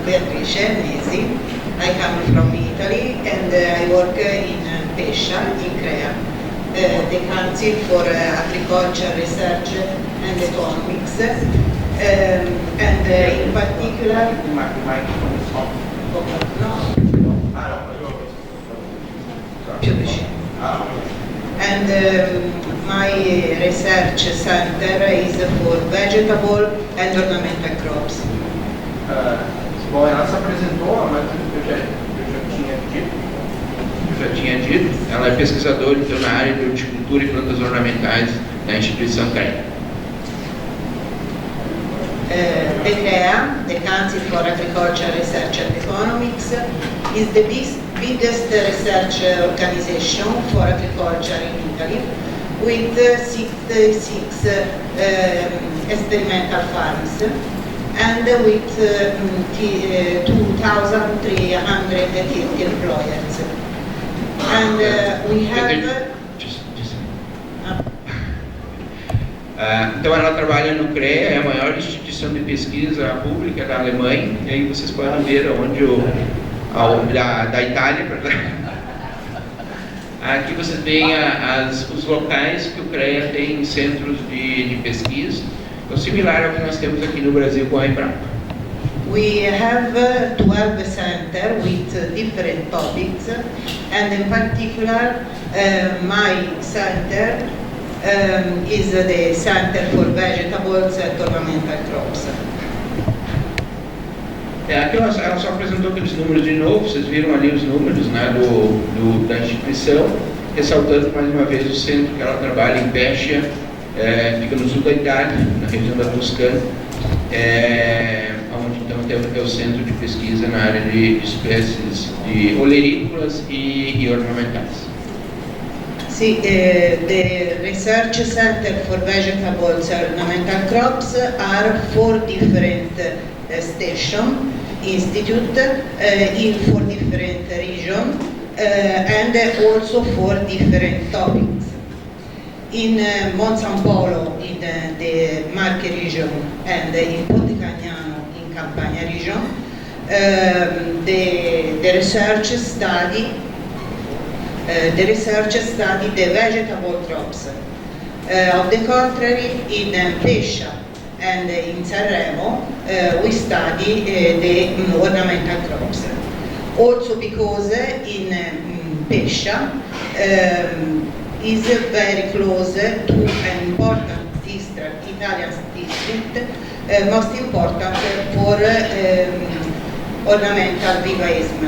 Beatrice Nesi. I come from Italy and I work in Pescia, in CREA, the Council for Agriculture Research and Economics, and in particular... And my research center is for vegetable and ornamental crops. Bom, ela se apresentou, mas eu já tinha dito, ela é pesquisadora então, na área de horticultura e plantas ornamentais da instituição CREA. The CREA, the Council for Agriculture Research and Economics, is the biggest research organization for agriculture in Italy, with 66 experimental farms and with 2,330 employees. And we have... Então ela trabalha no CREA, é a maior instituição de pesquisa pública da Alemanha, e aí vocês podem ver onde da Itália, aqui você tem os locais que o CREA tem centros de pesquisa, então similar ao que nós temos aqui no Brasil com a Embrapa. We have 12 centers with different topics, and in particular my center is the Center for Vegetables and Ornamental Crops. Aqui ela só apresentou aqueles números de novo, vocês viram ali os números, né, da instituição, ressaltando mais uma vez o centro que ela trabalha em Pescia, fica no sul da Itália, na região da Toscana, onde então tem o centro de pesquisa na área de espécies de olerícolas e ornamentais. See, the Research Center for Vegetables and Ornamental Crops are 4 different stations, institute in 4 different regions and also 4 different topics. In Monsampolo, in the Marche region, and in Pontecagnano, in Campania region, the research study the vegetable crops. On the contrary, in Pescia and in Sanremo, we study the ornamental crops. Also because in Pescia is very close to an important district, Italian district, most important for ornamental vivaism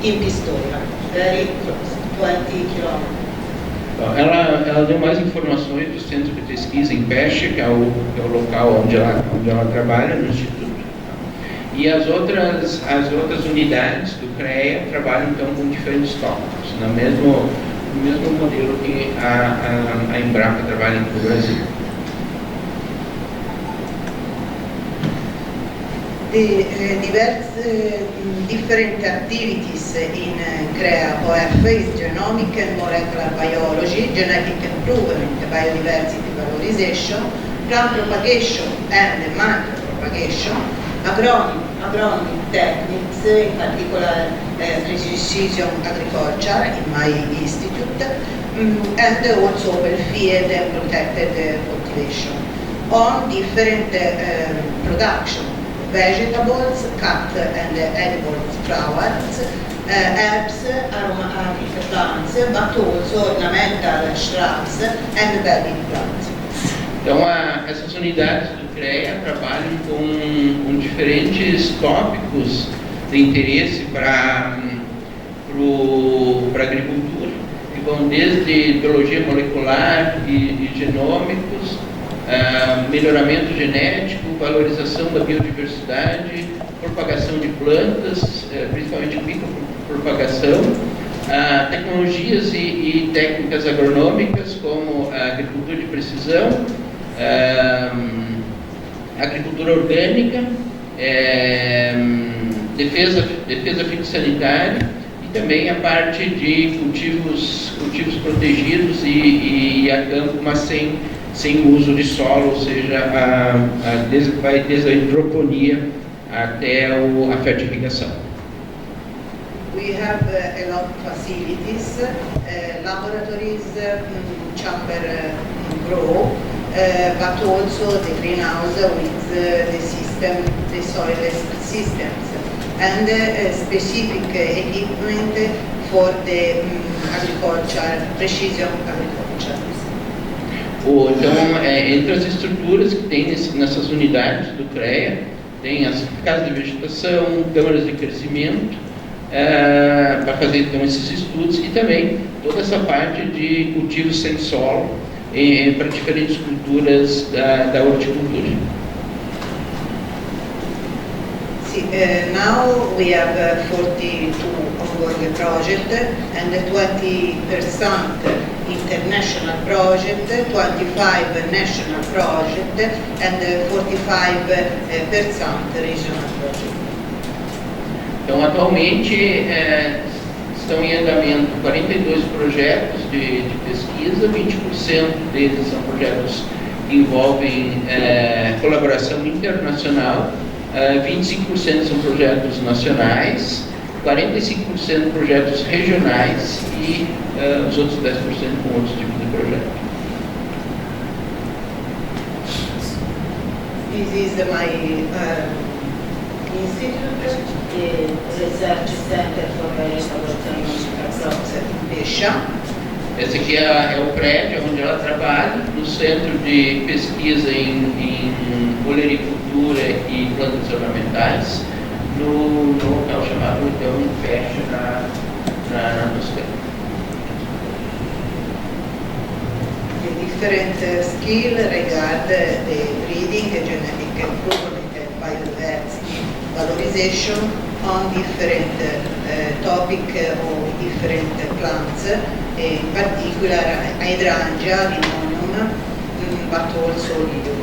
in Pistoia, very close. 20 km. Ela deu mais informações do centro de pesquisa em Pescia, que é o local onde ela trabalha no instituto. E as outras unidades do CREA trabalham então com diferentes tópicos, no mesmo modelo que a Embrapa trabalha aqui no Brasil. The different activities in CREA OF is genomic and molecular biology, genetic improvement, biodiversity valorization, plant propagation and macropropagation, agronomic techniques, in particular precision agriculture in my institute, and also open field and protected cultivation on different production. Vegetables, cut and edible flowers, herbs, aromatic plants, but also ornamental shrubs and bedding plants. Então, essas unidades do CREA trabalham com diferentes tópicos de interesse para a agricultura, que vão desde biologia molecular e genômicos, melhoramento genético, valorização da biodiversidade, propagação de plantas, principalmente micropropagação, tecnologias e técnicas agronômicas como a agricultura de precisão, agricultura orgânica, defesa fitossanitária e também a parte de cultivos protegidos e a campo, mas sem uso de solo, ou seja, vai desde a hidroponia até a fertilização. We have a lot of facilities, laboratories, chamber grow, but also the greenhouse with the system, the soil systems, and specific equipment for the agriculture, precision agriculture. Então, entre as estruturas que tem nessas unidades do CREA, tem as casas de vegetação, câmaras de crescimento, para fazer então esses estudos, e também toda essa parte de cultivo sem solo para diferentes culturas da horticultura. Now we have 42 ongoing projects and 20% international project, 25 national project and 45% regional project. Então, atualmente, estão em andamento 42 projetos de pesquisa, 20% deles são projetos que envolvem colaboração internacional, 25% são projetos nacionais, 45% projetos regionais e os outros 10% com outros tipos de projetos. This is my institute, the Research Center for Restauração Pescia. Esse aqui é o prédio onde ela trabalha, no Centro de Pesquisa em Olericultura e Plantas Ornamentais, no local chamado então Pescia, na Toscana. The different skill regard the breeding, genetic improvement and biodiversity valorization on different topic of different plants, in particular hydrangea, limonium, but also lilium.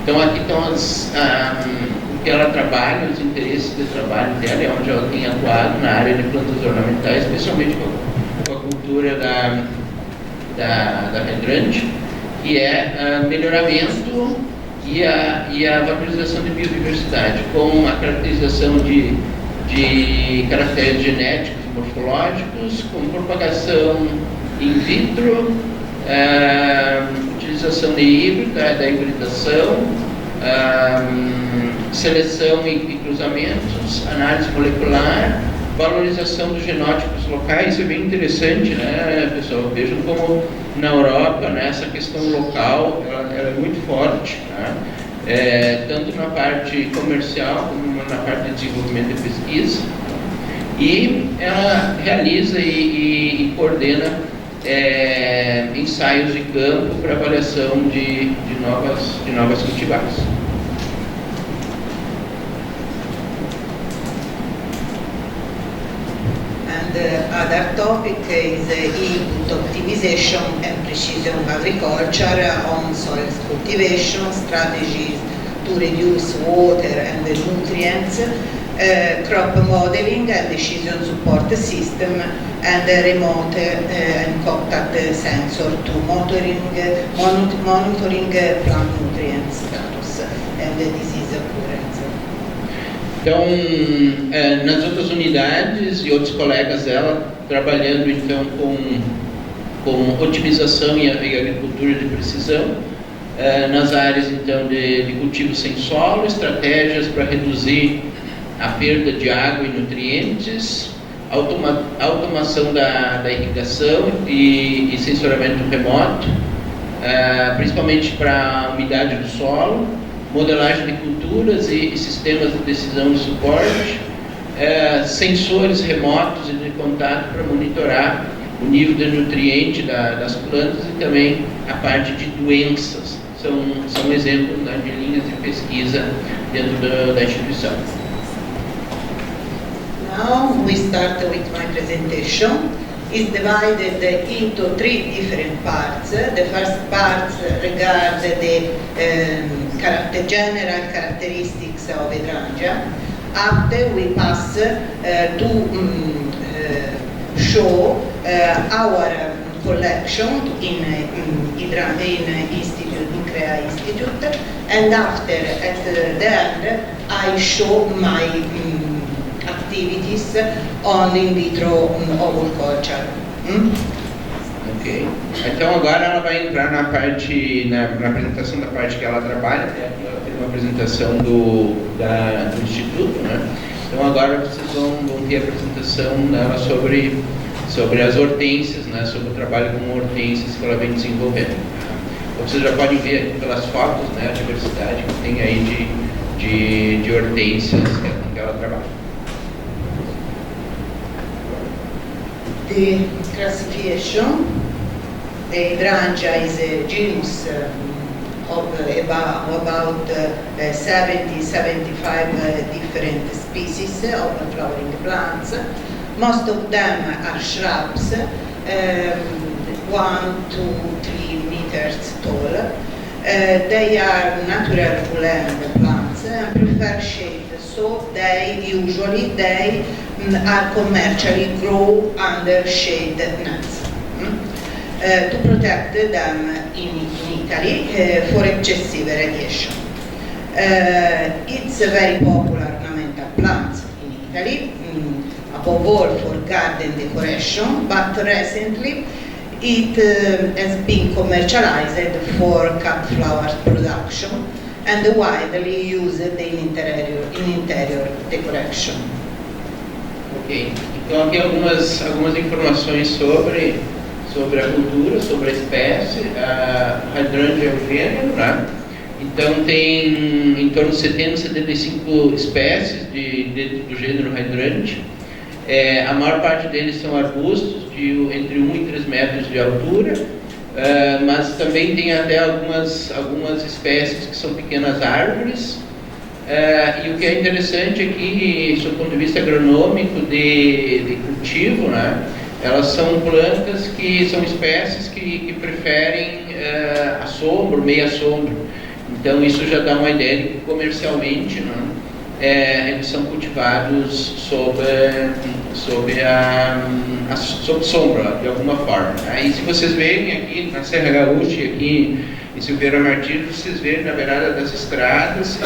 Então aqui estão o que ela trabalha, os interesses de trabalho dela, é onde ela tem atuado na área de plantas ornamentais, especialmente com a cultura da hidrangeia, que é melhoramento e a valorização de biodiversidade, com a caracterização de caracteres genéticos e morfológicos, com propagação in vitro, utilização de híbrido, da hibridação, seleção e cruzamentos, análise molecular, valorização dos genótipos locais. Isso é bem interessante, né, pessoal? Vejam como na Europa, né, essa questão local ela é muito forte, né? Tanto na parte comercial como na parte de desenvolvimento e pesquisa. E ela realiza e coordena ensaios de campo para avaliação de novas cultivares. The other topic is input optimization and precision agriculture on soil cultivation, strategies to reduce water and the nutrients, crop modeling and decision support system, and remote and contact sensor to monitoring plant nutrient status and disease occurrence. Então, nas outras unidades e outros colegas dela trabalhando então com otimização e agricultura de precisão, nas áreas então de cultivo sem solo, estratégias para reduzir a perda de água e nutrientes, automação da irrigação e sensoramento remoto, principalmente para a umidade do solo, modelagem de culturas e sistemas de decisão de suporte, sensores remotos e de contato para monitorar o nível de nutriente das plantas e também a parte de doenças. São exemplos de linhas de pesquisa dentro da instituição. Now we start with my presentation. It's divided into 3 different parts. The first part regards the general characteristics of hydrangea. After we pass to show our collection in Institute in INCREA Institute, and after, at the end, I show my activities on in vitro oviculture. Ok. Então agora ela vai entrar na parte, na apresentação da parte que ela trabalha. Ela fez uma apresentação do Instituto, né? Então agora vocês vão ter a apresentação dela sobre as hortênsias, né? Sobre o trabalho com hortênsias que ela vem desenvolvendo. Então vocês já podem ver aqui pelas fotos, né, a diversidade que tem aí de hortênsias que ela trabalha. The classification, the hydrangea is a genus of about 70-75 different species of flowering plants. Most of them are shrubs, 1 to 3 meters tall. They are natural woodland plants and prefer shade, so they usually are commercially grown under shade nets. To protect them in Italy for excessive radiation. It's a very popular ornamental plant in Italy, above all for garden decoration, but recently it has been commercialized for cut flowers production and widely used in interior decoration. Ok, então aqui algumas informações sobre a cultura, sobre a espécie. A hydrangea é o gênero, né? Então tem em torno de 70-75 espécies dentro do gênero hydrangea. A maior parte deles são arbustos de entre 1 e 3 metros de altura, mas também tem até algumas espécies que são pequenas árvores. E o que é interessante aqui, do ponto de vista agronômico de cultivo, né? Elas são plantas que são espécies que preferem a sombra, meia sombra. Então isso já dá uma ideia de que comercialmente, né, eles são cultivados sob sombra, de alguma forma. Aí se vocês verem aqui na Serra Gaúcha e aqui em Silveira Martins, vocês verem na beirada das estradas,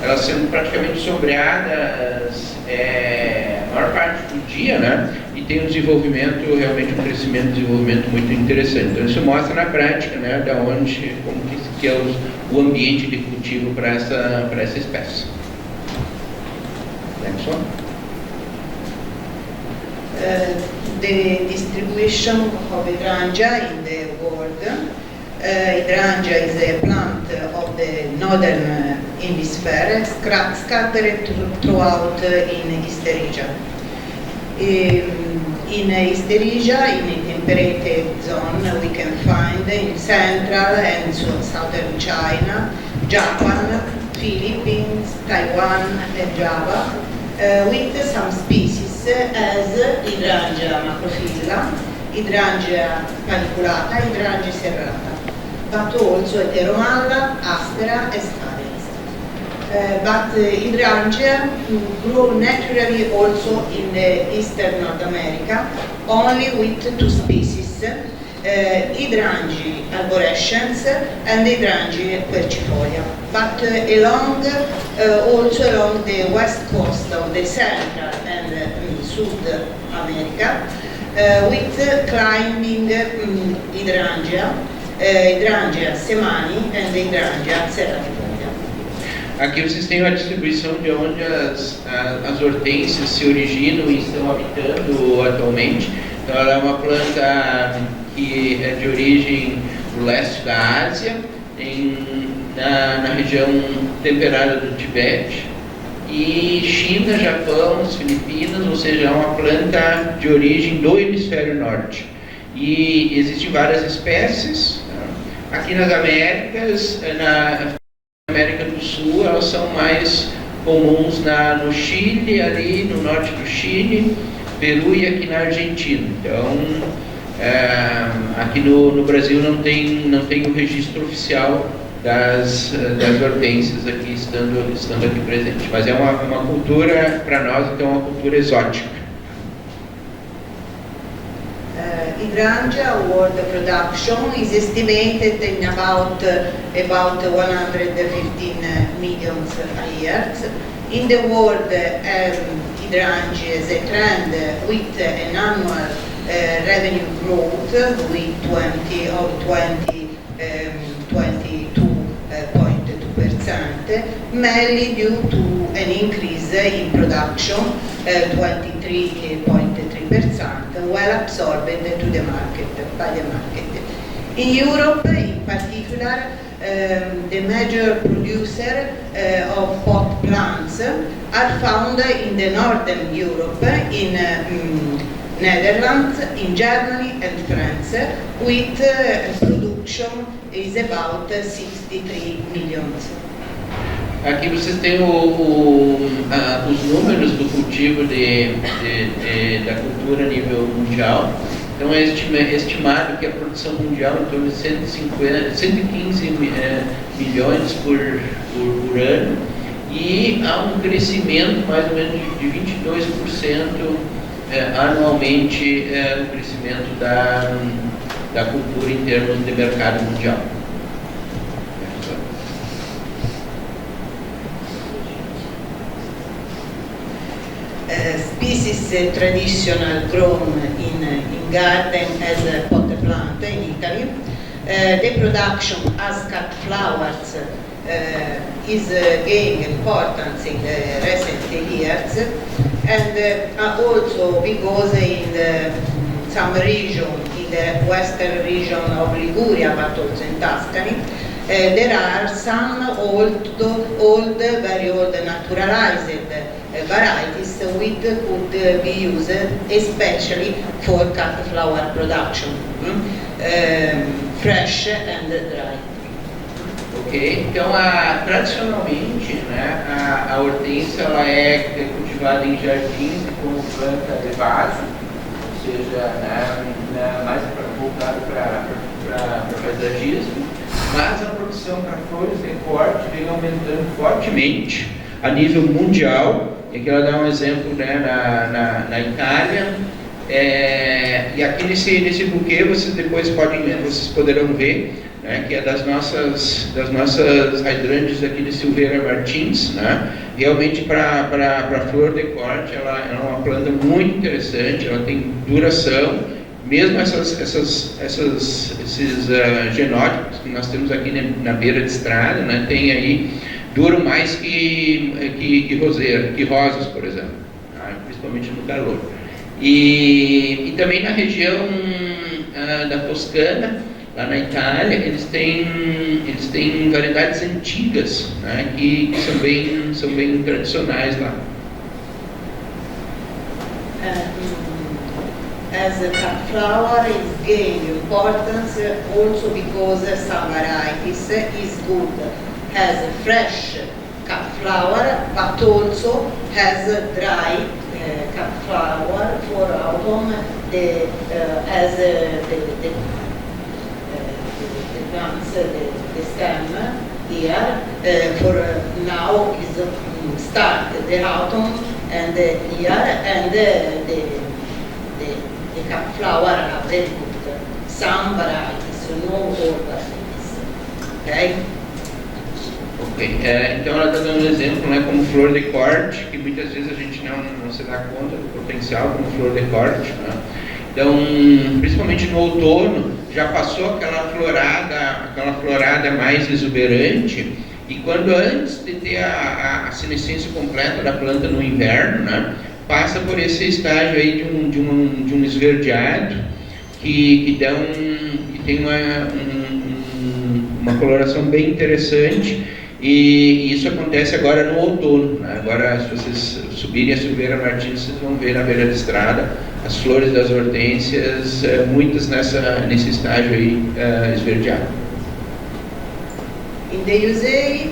elas sendo praticamente sombreadas a maior parte do dia, né? E tem um desenvolvimento, realmente um desenvolvimento muito interessante. Então isso mostra na prática, né, como que é o ambiente de cultivo para essa espécie. Next one. The distribution of hydrangea in the world. Hydrangea is a plant of the northern hemisphere, scattered throughout in East Asia. In East Asia, in a temperate zone, we can find in central and southern China, Japan, Philippines, Taiwan, and Java, with some species as Hydrangea macrophylla, Hydrangea paniculata, Hydrangea serrata, but also Heteromalla, Aspera, and Scalens. But Hydrangea grow naturally also in eastern North America, only with 2 species, Hydrangea arborescens and Hydrangea quercifolia. But also along the west coast of the Central and South America, with climbing Hydrangea, Hydrangea semani and Hydrangea serratifolia. Aqui vocês têm a distribuição de onde as hortênsias se originam e estão habitando atualmente. Então ela é uma planta que é de origem do leste da Ásia, na região temperada do Tibete, e China, Japão, as Filipinas, ou seja, é uma planta de origem do hemisfério norte. E existem várias espécies. Aqui nas Américas, na América do Sul, elas são mais comuns no Chile, ali no norte do Chile, Peru e aqui na Argentina. Então, aqui no Brasil não tem o registro oficial das hortênsias aqui estando aqui presente. Mas é uma cultura, para nós, então, é uma cultura exótica. hydrangea world production is estimated in about 115 million a year. In the world, hydrangea is a trend with an annual revenue growth with 22.2%, mainly due to an increase in production, 23.3%, well absorbed to the market, by the market. In Europe, in particular, the major producer of pot plants are found in the Northern Europe, in Netherlands, in Germany and France, with production is about 63 million. Aqui vocês têm os números do cultivo da cultura a nível mundial. Então é estimado que a produção mundial é em torno de 115 milhões por ano, e há um crescimento mais ou menos de 22% anualmente no crescimento da cultura em termos de mercado mundial. Species traditional grown in garden as a pot plant in Italy. The production as cut flowers is gaining importance in the recent years, and also because in some region, in the western region of Liguria, but also in Tuscany, there are some very old naturalized varieties which could be used especially for cut flower production, fresh and dry. Ok, então tradicionalmente, né, a hortênsia ela é cultivada em jardins como planta de vaso, ou seja, mais voltado para paisagismo, mas a produção para flores de corte vem aumentando fortemente a nível mundial. E aqui ela dá um exemplo, né, na Itália, e aqui nesse buquê vocês poderão ver, né, que é das nossas hidrangeas aqui de Silveira Martins, né? Realmente para flor de corte ela é uma planta muito interessante, ela tem duração, mesmo esses genótipos que nós temos aqui na beira de estrada, né, tem aí, duram mais que rosas, por exemplo, tá? Principalmente no calor. E também na região da Toscana, lá na Itália, eles têm variedades antigas, né, que são bem tradicionais lá. As a cut flower is gaining importance also because some varieties is good, has a fresh cut flower, but also has a dry cut flower for autumn. As the plants, the stem here for now is start the autumn and here, and the cut flower are very good. Some varieties, no all varieties. Okay? Ok, então ela está dando um exemplo, né, como flor de corte, que muitas vezes a gente não se dá conta do potencial como flor de corte, né? Então, principalmente no outono, já passou aquela florada mais exuberante, e quando antes de ter a senescência completa da planta no inverno, né, passa por esse estágio aí de um esverdeado que tem uma coloração bem interessante, e isso acontece agora no outono, né? Agora, se vocês subirem a Silveira Martins, vocês vão ver na beira da estrada as flores das hortênsias, muitas nesse estágio aí esverdeado. In the USA,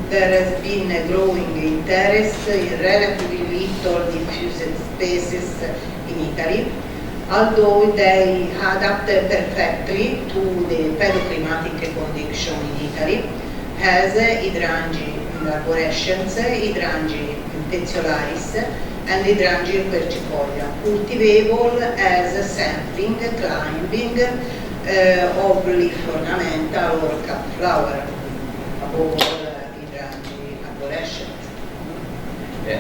there has been a growing interest in relatively little diffused species in Italy, although they adapt perfectly to the pedoclimatic condition in Italy, as Hydrangea arborescens, Hydrangea petiolaris, and Hydrangea quercifolia, cultivable as a sampling, climbing of leaf ornamental or cut flower, above all Hydrangea arborescens.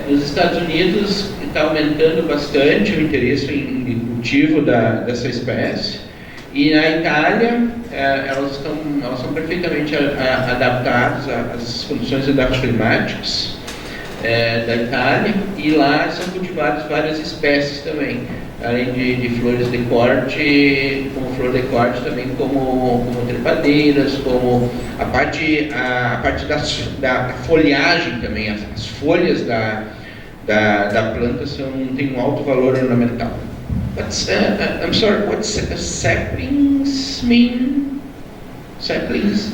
Nos Estados Unidos está aumentando bastante o interesse em cultivo dessa espécie, e na Itália elas são perfeitamente adaptadas às condições climáticas da Itália, e lá são cultivadas várias espécies também, além de flores de corte, como flor de corte também como trepadeiras, como a parte da folhagem também, as folhas da planta têm um alto valor ornamental. I'm sorry, what's saplings mean? Saplings?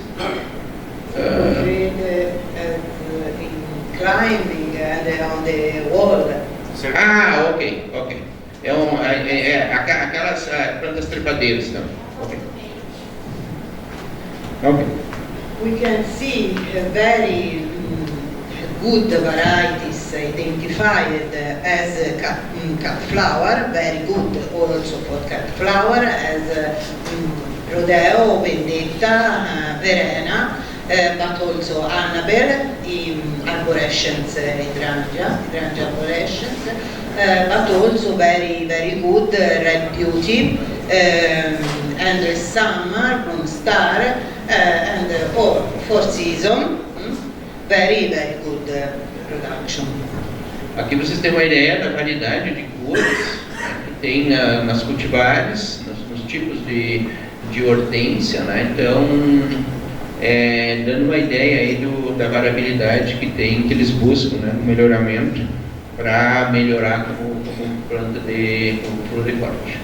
Climbing and on the wall. Ok. Aquelas plantas trepadeiras também. Ok. We can see very good varieties identified as cut flower, very good also for cut flower, as Rodeo, Vendetta, Verena, but also Annabelle, arborescens Hydrangea arborescens, but also very good Red Beauty, Endless Summer, Bloom Star, and Four Season, very good production. Aqui vocês têm uma ideia da variedade de cores que tem nas cultivares, nos tipos de hortênsia, né? Então, dando uma ideia aí da variabilidade que eles buscam, né? Um melhoramento para melhorar como planta como flor de corte.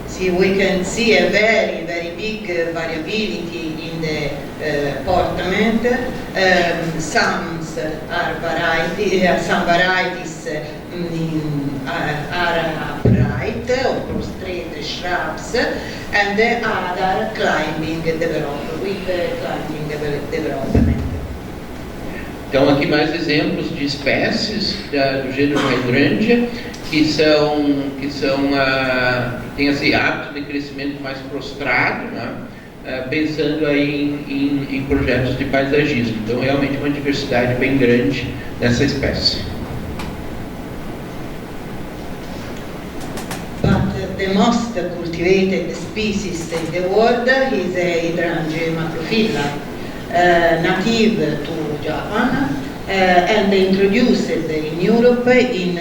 See, we can see a very big variability in the portament. Some varieties are upright or prostrate shrubs, and the other climbing development. Então aqui mais exemplos de espécies do gênero Hydrangea que têm esse hábito de crescimento mais prostrado, né? Pensando aí em projetos de paisagismo. Então realmente uma diversidade bem grande dessa espécie. But the most cultivated species in the world is Hydrangea macrophylla, native to Japan and introduced in Europe in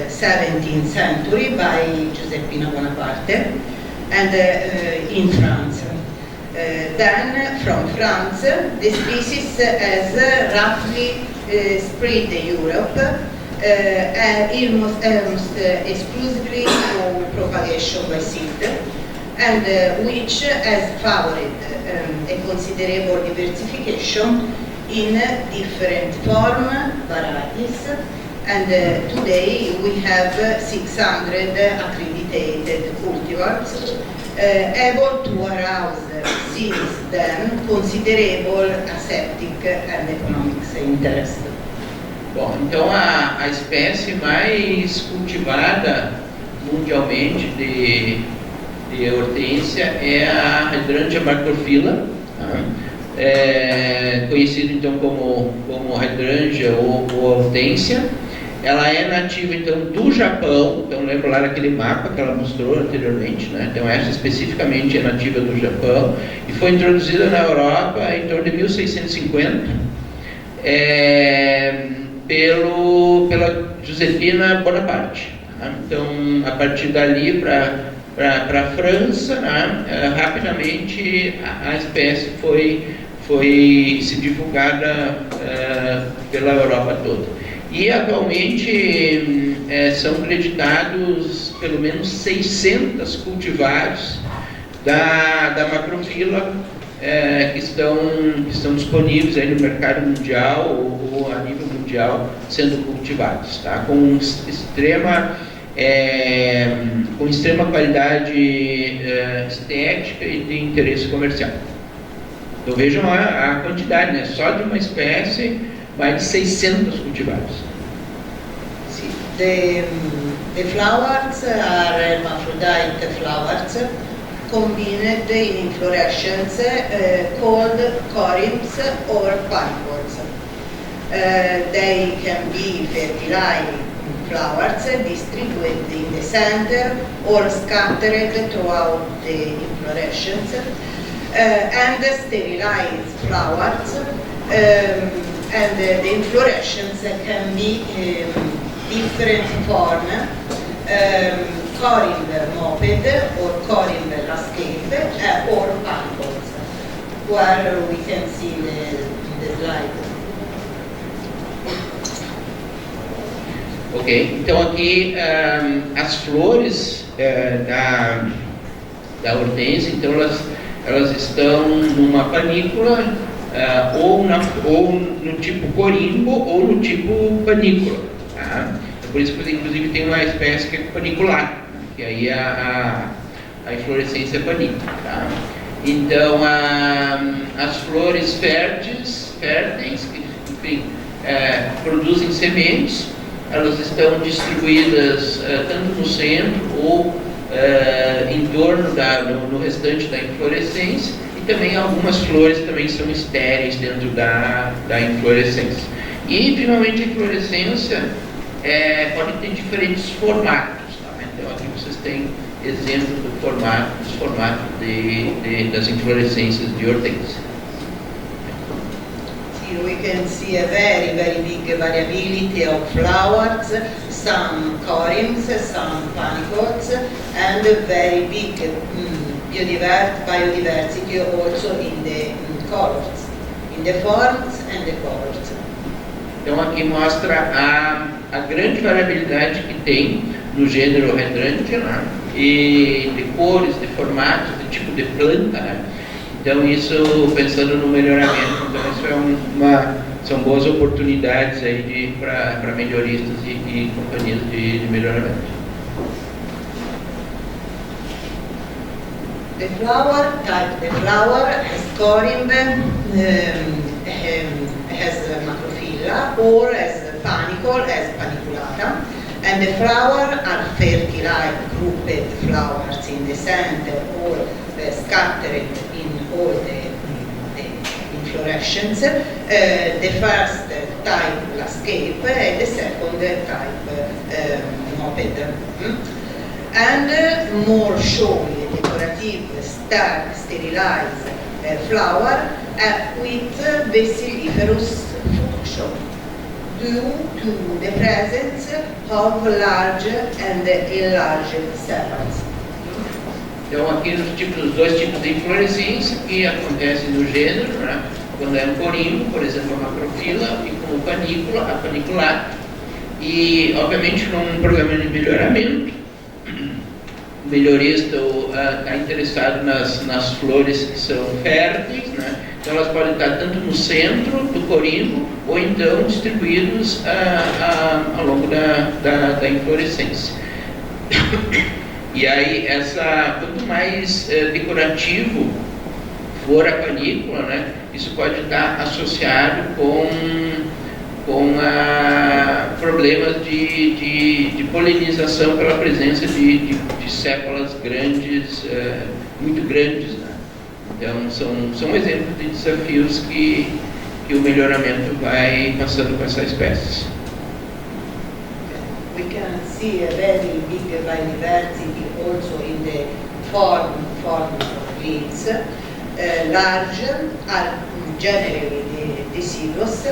17th century by Giuseppina Bonaparte, and in France. Then from France the species has roughly spread Europe, almost exclusively through propagation by seed, and which has favored a considerable diversification in different varieties, and today we have 600 accredited cultivars able to arouse since then considerable aseptic and economic interest. Bom, então a espécie mais cultivada mundialmente de hortênsia é a Hydrangea macrophylla, conhecido então como Hydrangea ou hortênsia. Ela é nativa então do Japão, então lembra lá daquele mapa que ela mostrou anteriormente, né? Então essa especificamente é nativa do Japão e foi introduzida na Europa em torno de 1650 pela Giuseppina Bonaparte. Tá? Então a partir dali para a França, né? Rapidamente a espécie foi se divulgada pela Europa toda. E atualmente são creditados pelo menos 600 cultivares da macrophylla que estão disponíveis aí no mercado mundial ou a nível mundial sendo cultivados, tá? Com extrema qualidade estética e de interesse comercial. Então vejam a quantidade, né? Só de uma espécie, mais de 600 cultivares. Sì, the flowers are hermaphrodite flowers combined in inflorescence called corymbs or panicles. They can be fertilized flowers distributed in the center or scattered throughout the inflorescence, and sterilized flowers, and the inflorescence can be different form, corymb moped or corymb landscape, or panicles, where we can see the slide. Ok, então aqui as flores da hortênsia, então elas estão numa panícula, ou no tipo corimbo ou no tipo panícula. Tá? Por isso que inclusive tem uma espécie que é panicular, que aí a inflorescência é panícula. Tá? Então as flores férteis, que enfim, produzem sementes. Elas estão distribuídas tanto no centro ou em torno no restante da inflorescência, e também algumas flores também são estéreis dentro da inflorescência. E finalmente a inflorescência pode ter diferentes formatos. Tá? Então aqui vocês têm exemplo dos formatos das inflorescências de hortênsia. Here we can see a very, very big variability of flowers, some corymbs, some panicles, and a very big biodiversity also in the colors, in the forms and the colors. Então aqui mostra a grande variabilidade que tem no gênero Hydrangea, né? E de cores, de formatos, de tipo de planta, né? Então isso, pensando no melhoramento, então isso são boas oportunidades aí para melhoristas e companhias de melhoramento. The flower has corymb, has macrophylla, or as panicle, as paniculata, and the flower are fertilized grouped flowers in the center or scattered in all the inflorescence. The first type landscape and the second type moped. And more showy decorative sterilized flower with vesiferous function due to the presence of large and enlarged sepals. Então aqui os dois tipos de inflorescência que acontecem no gênero, né? Quando é um corimbo, por exemplo, a macrophylla, e como panícula, a paniculata. E obviamente num programa de melhoramento, o melhorista está interessado nas flores que são férteis, né? Então elas podem estar tanto no centro do corimbo ou então distribuídos ao longo da inflorescência. E aí, quanto mais decorativo for a panícula, né, isso pode estar associado com problemas de polinização pela presença de sépalas grandes, muito grandes. Né? Então, são exemplos de desafios que o melhoramento vai passando com essa espécie. We can see a very big biodiversity also in the form of leaves. Large are generally deciduous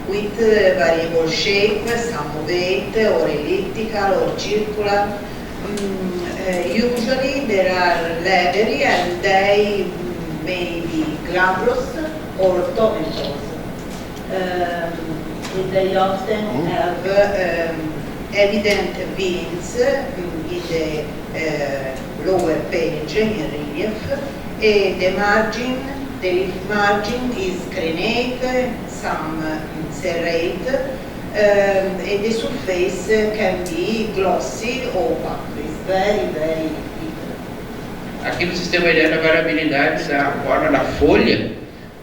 with variable shape, some ovate or elliptical or circular. Usually there are leathery and they may be glabrous or tomentose. They often have evident veins in the lower page in relief. The leaf margin is crenate, some serrate, and the surface can be glossy or opaque. It's very, very big. Aqui vocês têm uma ideia da variabilidade da forma da folha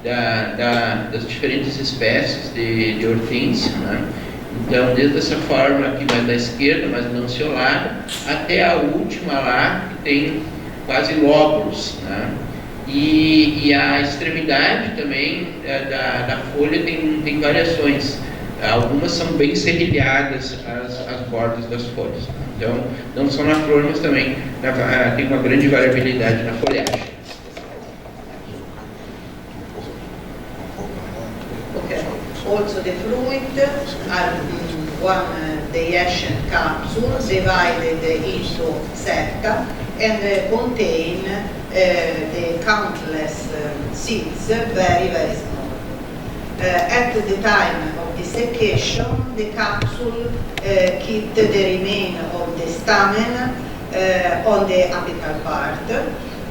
das diferentes espécies de hortênsia, né? Então, desde essa forma aqui mais da esquerda, mais lanceolada, até a última lá, que tem quase lóbulos, né? E a extremidade também da folha tem variações. Algumas são bem serrilhadas as bordas das folhas. Então, não só na flor, mas também tem uma grande variabilidade na folhagem. Okay. Also the fruit are one dioecious capsule divided into septa and contain the countless seeds, very, very small. At the time of desiccation, the capsule keep the remain of the stamen on the apical part,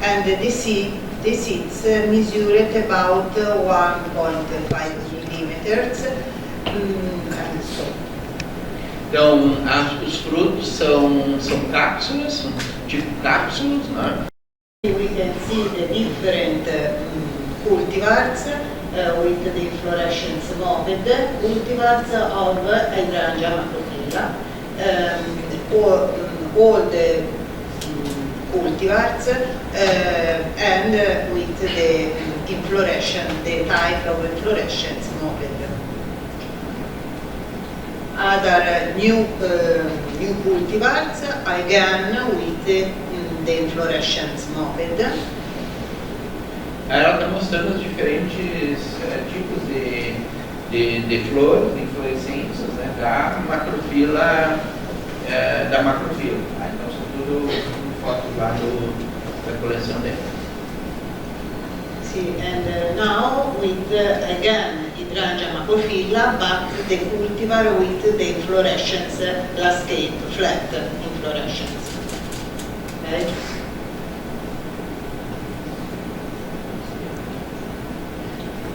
and the seeds measured about 1.5 millimeters, and so. Então, os frutos são cápsulas, são tipo cápsulas, né? We can see the different cultivars with the inflorescence moped, cultivars of Hydrangea macrophylla, all the cultivars and with the inflorescence, the type of inflorescence moped. Other new cultivars again with the inflorescence moped. Ela está mostrando os diferentes tipos de flores, de inflorescências, né, da macrofila. Então, são tudo fotos lá da coleção dela. See, and now with again Hydrangea macrophylla, but the cultivar with the inflorescence landscape, flat inflorescence. Okay.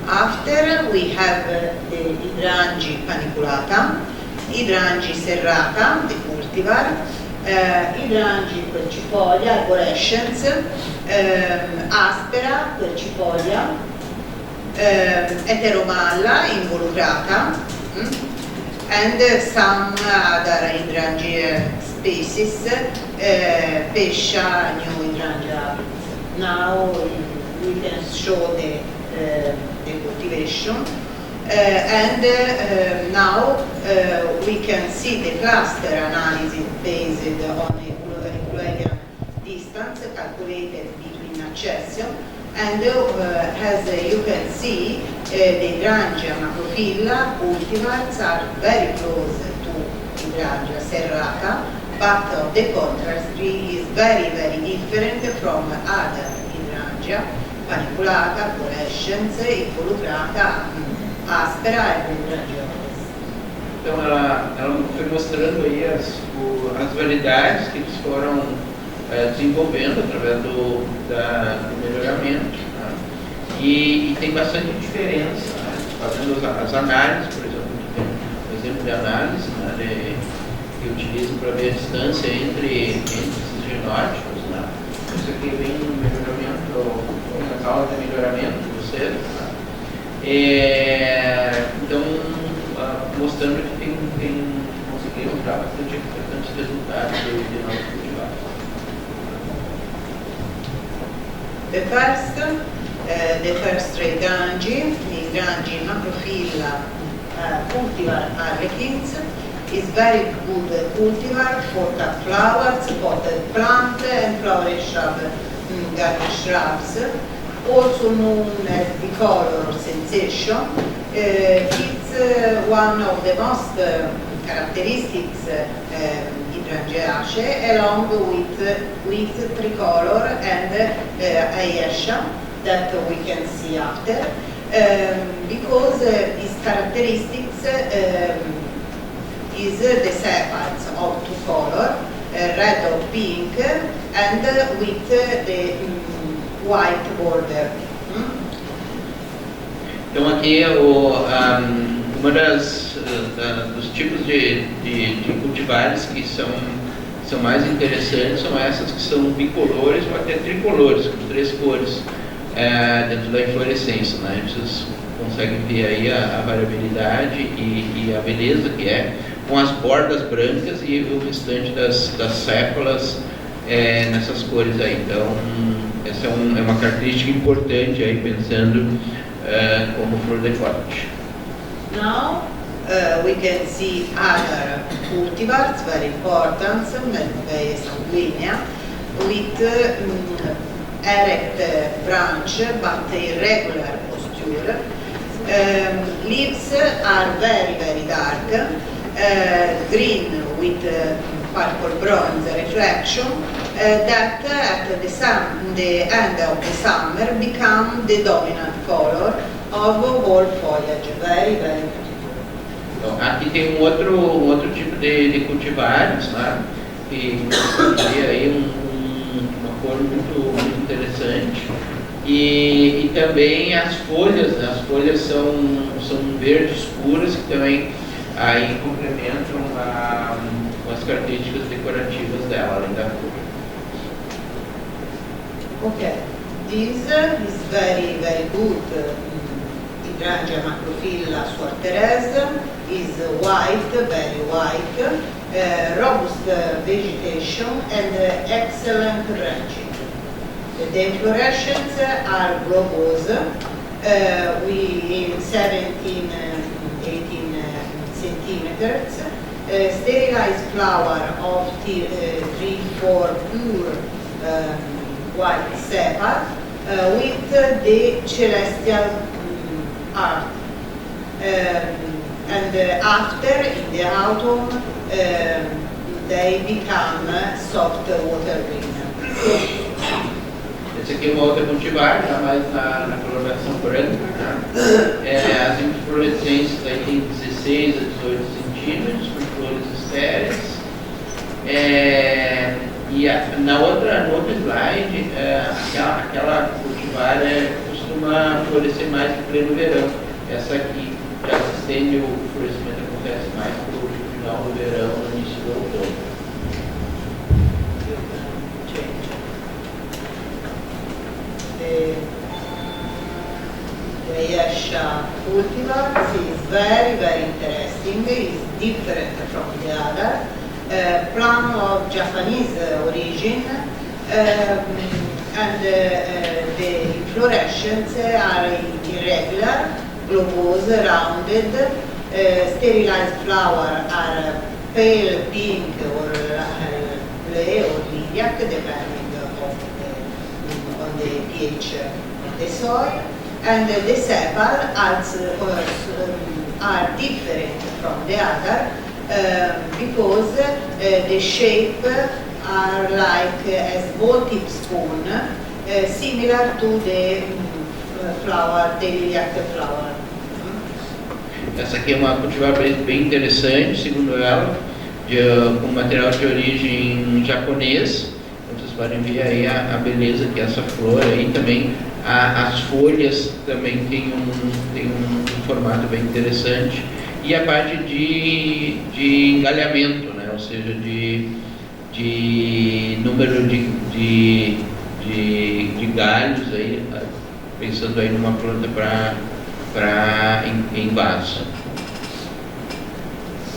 After we have the Hydrangea paniculata, Hydrangea serrata, the cultivar, Hydrangea quercifolia, arborescens, aspera, quercifolia, heteromalla, involucrata, and some other Hydrangea species, Pescia, new Hydrangea. Now we can show the cultivation. And now we can see the cluster analysis based on Euclidean distance calculated between accession, and as you can see, the Hydrangea macrophylla cultivars are very close to Hydrangea serrata, but on the contrary is very, very different from other Hydrangea paniculata, arborescens, involucrata, aspera e grandiosa. Então ela foi mostrando aí as variedades que eles foram desenvolvendo através do melhoramento, né? E tem bastante diferença, né? Fazendo as análises, por exemplo, um exemplo de análise, né, que utilizam para ver a distância entre esses genótipos, né? Isso aqui vem no melhoramento, na aula de melhoramento de vocês, né? Então, mostrando que conseguiram dar bastante resultados de novos cultivares. The first Hydrangea, the Hydrangea macrophylla cultivar arlecchins, is very good cultivar for cut flowers, potted plant and flowering shrub, garden shrubs. Also known as bicolor sensation. It's one of the most characteristics Hydrangeaceae, along with tricolor and Aecia that we can see after, because its characteristics is the sepals of two color, red or pink, and with the white border. Então aqui uma dos tipos de cultivares que são mais interessantes são essas que são bicolores ou até tricolores, com três cores. dentro da inflorescência, né? Vocês conseguem ver aí a variabilidade e a beleza que é, com as bordas brancas e o restante das sépalas nessas cores aí. Então, essa é uma característica importante aí, pensando como flor de corte. Now we can see other cultivars, very important, Melpomene sanguinea, with erect branch but irregular posture. Leaves are very, very dark, green with purple bronze reflection, that at the end of the summer become the dominant color of all foliage. Very, very beautiful. Então, aqui tem um outro tipo de cultivares, né? Que seria aí uma cor muito interessante. E também as folhas, né? As folhas são verde escuras, que também aí complementam com as características decorativas dela, além da cor. Okay, this is very, very good. Hydrangea macrophylla suarterese is white, very white, robust vegetation and excellent ranching. The inflorescences are globose, in 17, 18 centimeters, sterilized flower of 3-4 pure white sepal with the celestial art. And after, in the autumn, they become soft water green. Esse aqui é uma outra cultivar, já mais na coloração branca, né? As inflorescências aí tem 16 a 18 centímetros, com flores estéreis. E no outro slide, aquela cultivar costuma florescer mais no pleno verão. Essa aqui já se estende, o florescimento acontece mais para o final do verão, no início do outono. The Yasha cultivar is very, very interesting. It's different from the other. Plant of Japanese origin, and the inflorescences are irregular, globose, rounded. Sterilized flowers are pale pink or blue or lilac, depending on the pH of the soil. And the sepal are different from the other because the shape are like a small tip spoon, similar to the flower, the lilac flower. Essa aqui é uma cultivar bem interessante, segundo ela, com material de origem japonês. Vocês podem ver aí a beleza que é essa flor aí também. As folhas também tem um formato bem interessante. E a parte de engalhamento, né? Ou seja, de número de galhos aí, pensando aí numa planta em vaso.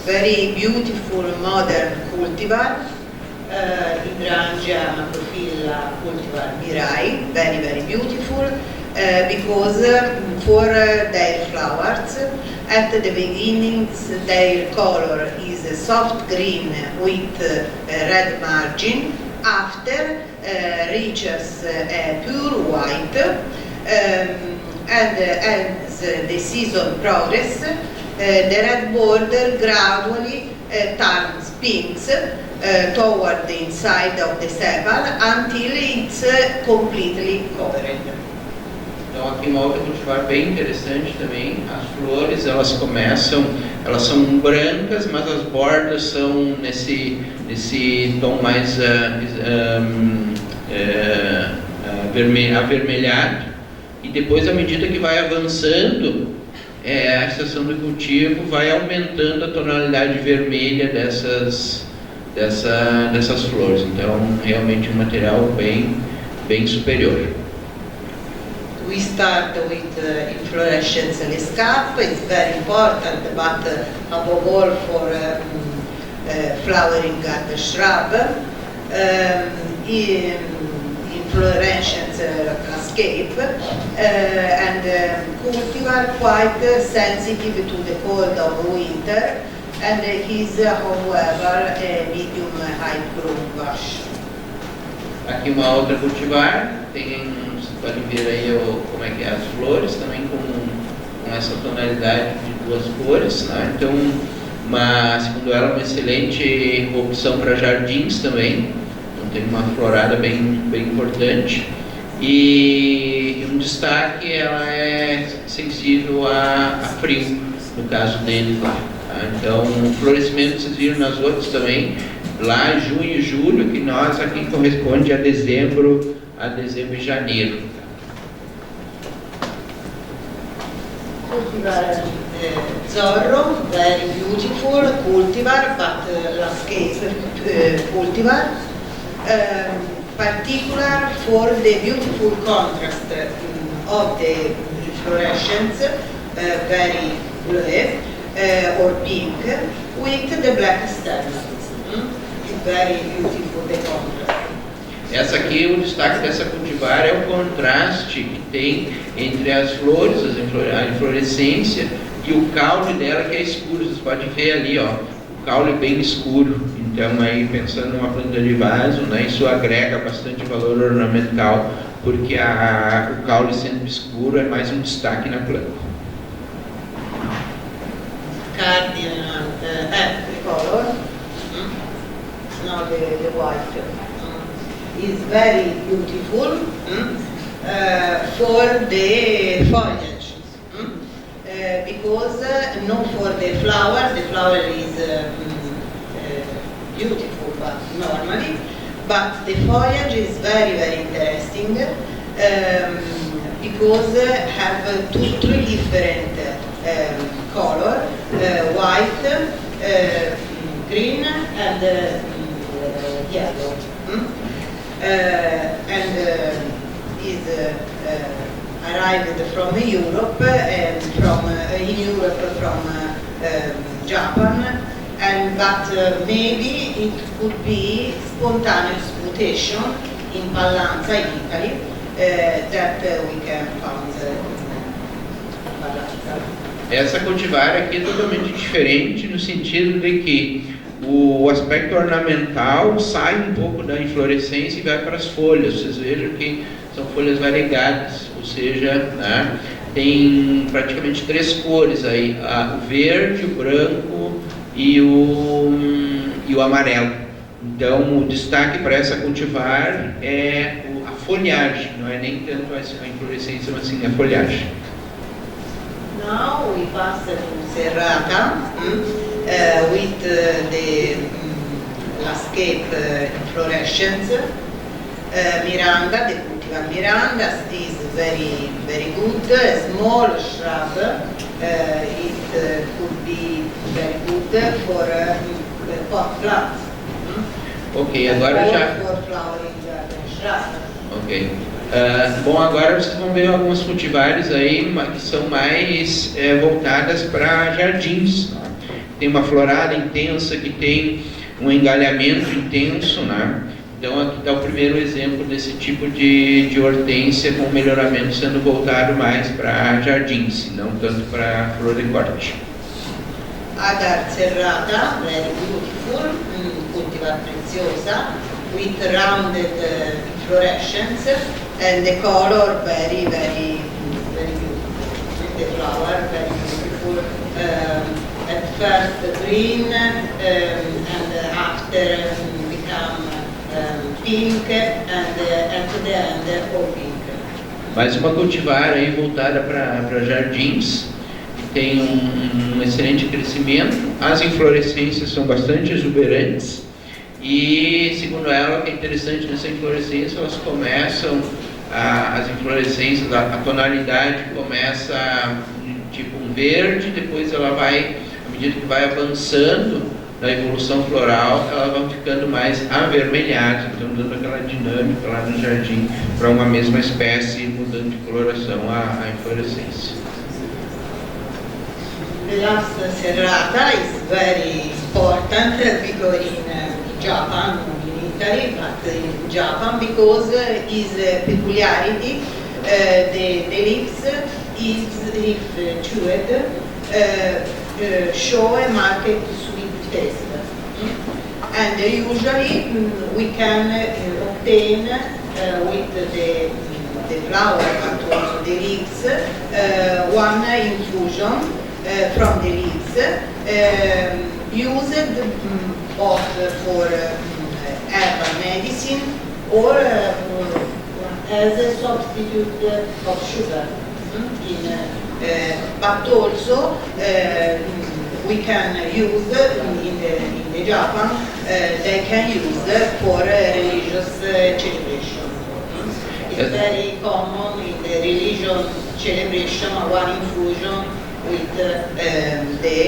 Very beautiful modern cultivar, Hydrangea macrophylla cultivar Mirai, very, very beautiful, because for their flowers, at the beginnings their color is a soft green with a red margin, after reaches a pure white, and as the season progresses, the red border gradually turns pinks toward the inside of the sepal until it's completely covered. Então aqui uma outra cultivar bem interessante também. As flores elas são brancas, mas as bordas são nesse tom mais avermelhado. E depois, à medida que vai avançando, a estação do cultivo vai aumentando a tonalidade vermelha dessas flores. Então, realmente um material bem superior. we start with inflorescence l'escape. It's very important, but above all for flowering at the shrub. Inflorescence landscape, and cultivar quite sensitive to the cold of winter, and is however a medium height growing bush. Aqui uma outra cultivar, tem, vocês podem ver aí como é que é as flores, também com essa tonalidade de duas cores, né? Então, segundo ela, uma excelente opção para jardins também. Então, tem uma florada bem importante. E um destaque, ela é sensível a frio, no caso dele lá. Tá? Então, o florescimento, vocês viram nas outras também, lá junho e julho, que nós aqui corresponde a dezembro e janeiro. Cultivar Zorro, very beautiful cultivar, but landscape cultivar, particular for the beautiful contrast of the inflorescence, very blue or pink, with the black stamens. Very beautiful, the contrast. Essa aqui, o destaque dessa cultivar é o contraste que tem entre as flores, a inflorescência, e o caule dela, que é escuro. Vocês podem ver ali, ó, o caule bem escuro. Então, aí, pensando numa planta de vaso, né, isso agrega bastante valor ornamental, porque o caule sendo escuro é mais um destaque na planta. Cardinal color, no, the white, is very beautiful for the foliage, because not for the flower is beautiful, but normally, but the foliage is very interesting, because have three different color, white, green, and yellow, and is arrived from Europe and from Japan, but maybe it could be spontaneous mutation in Pallanza, in Italy, that we can find in Pallanza. Essa cultivar aqui é totalmente diferente no sentido de que o aspecto ornamental sai um pouco da inflorescência e vai para as folhas. Vocês vejam que são folhas variegadas, ou seja, né, tem praticamente três cores aí, o verde, o branco e o amarelo. Então, o destaque para essa cultivar é a folhagem, não é nem tanto a inflorescência, mas sim a folhagem. Now we pass to Serrata with the landscape inflorescence. Miranda, the cultivar Miranda is very good. A small shrub, it could be very good for pot plants. Ok, agora já. For flowering shrub. Ok. Bom, agora vocês vão ver algumas cultivares aí que são mais voltadas para jardins. Né? Tem uma florada intensa que tem um engalhamento intenso, né? Então aqui está o primeiro exemplo desse tipo de hortênsia com melhoramento sendo voltado mais para jardins, e não tanto para flor de corte. Agar serrata, very beautiful, cultivar preciosa, with rounded inflorescence, and the color very beautiful. The flower very beautiful. At first green, and after become pink, and at the end all pink. Mais uma cultivar aí voltada para jardins, que tem um excelente crescimento. As inflorescências são bastante exuberantes. E, segundo ela, o que é interessante nessa inflorescência, elas começam, as inflorescências, a tonalidade começa tipo um verde, depois ela vai, à medida que vai avançando, na evolução floral, elas vão ficando mais avermelhadas, então dando aquela dinâmica lá no jardim para uma mesma espécie, mudando de coloração a inflorescência. The last serrata is very important because in Japan, in Italy, but in Japan because is peculiarity the leaves is if chewed show a marked sweet taste. And usually we can obtain with the flower but also the leaves one infusion from the leaves used both for herbal medicine or as a substitute of sugar. But also we can use in the Japan they can use for religious celebration. It's very common in the religious celebration one infusion with the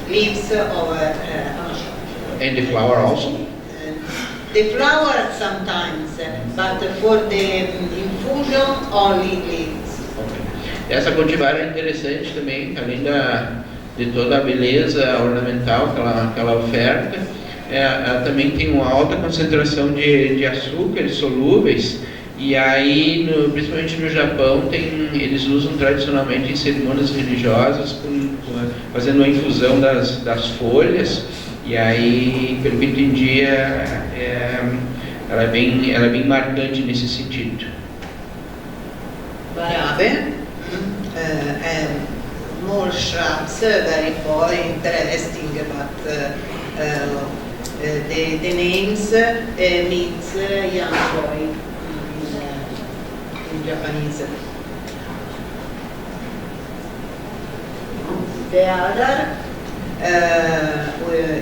leaves of Amashak. And the flower also? The flower sometimes, but for the infusion only leaves. Essa cultivar é interessante também, além de toda a beleza ornamental que ela oferta, ela também tem uma alta concentração de açúcares solúveis, e aí, principalmente no Japão, eles usam tradicionalmente em cerimônias religiosas, fazendo a infusão das folhas, e aí, pelo que eu entendi, ela é bem marcante nesse sentido. Barabe. More shrubs, very interesting, but the names means young boy in Japanese. The other in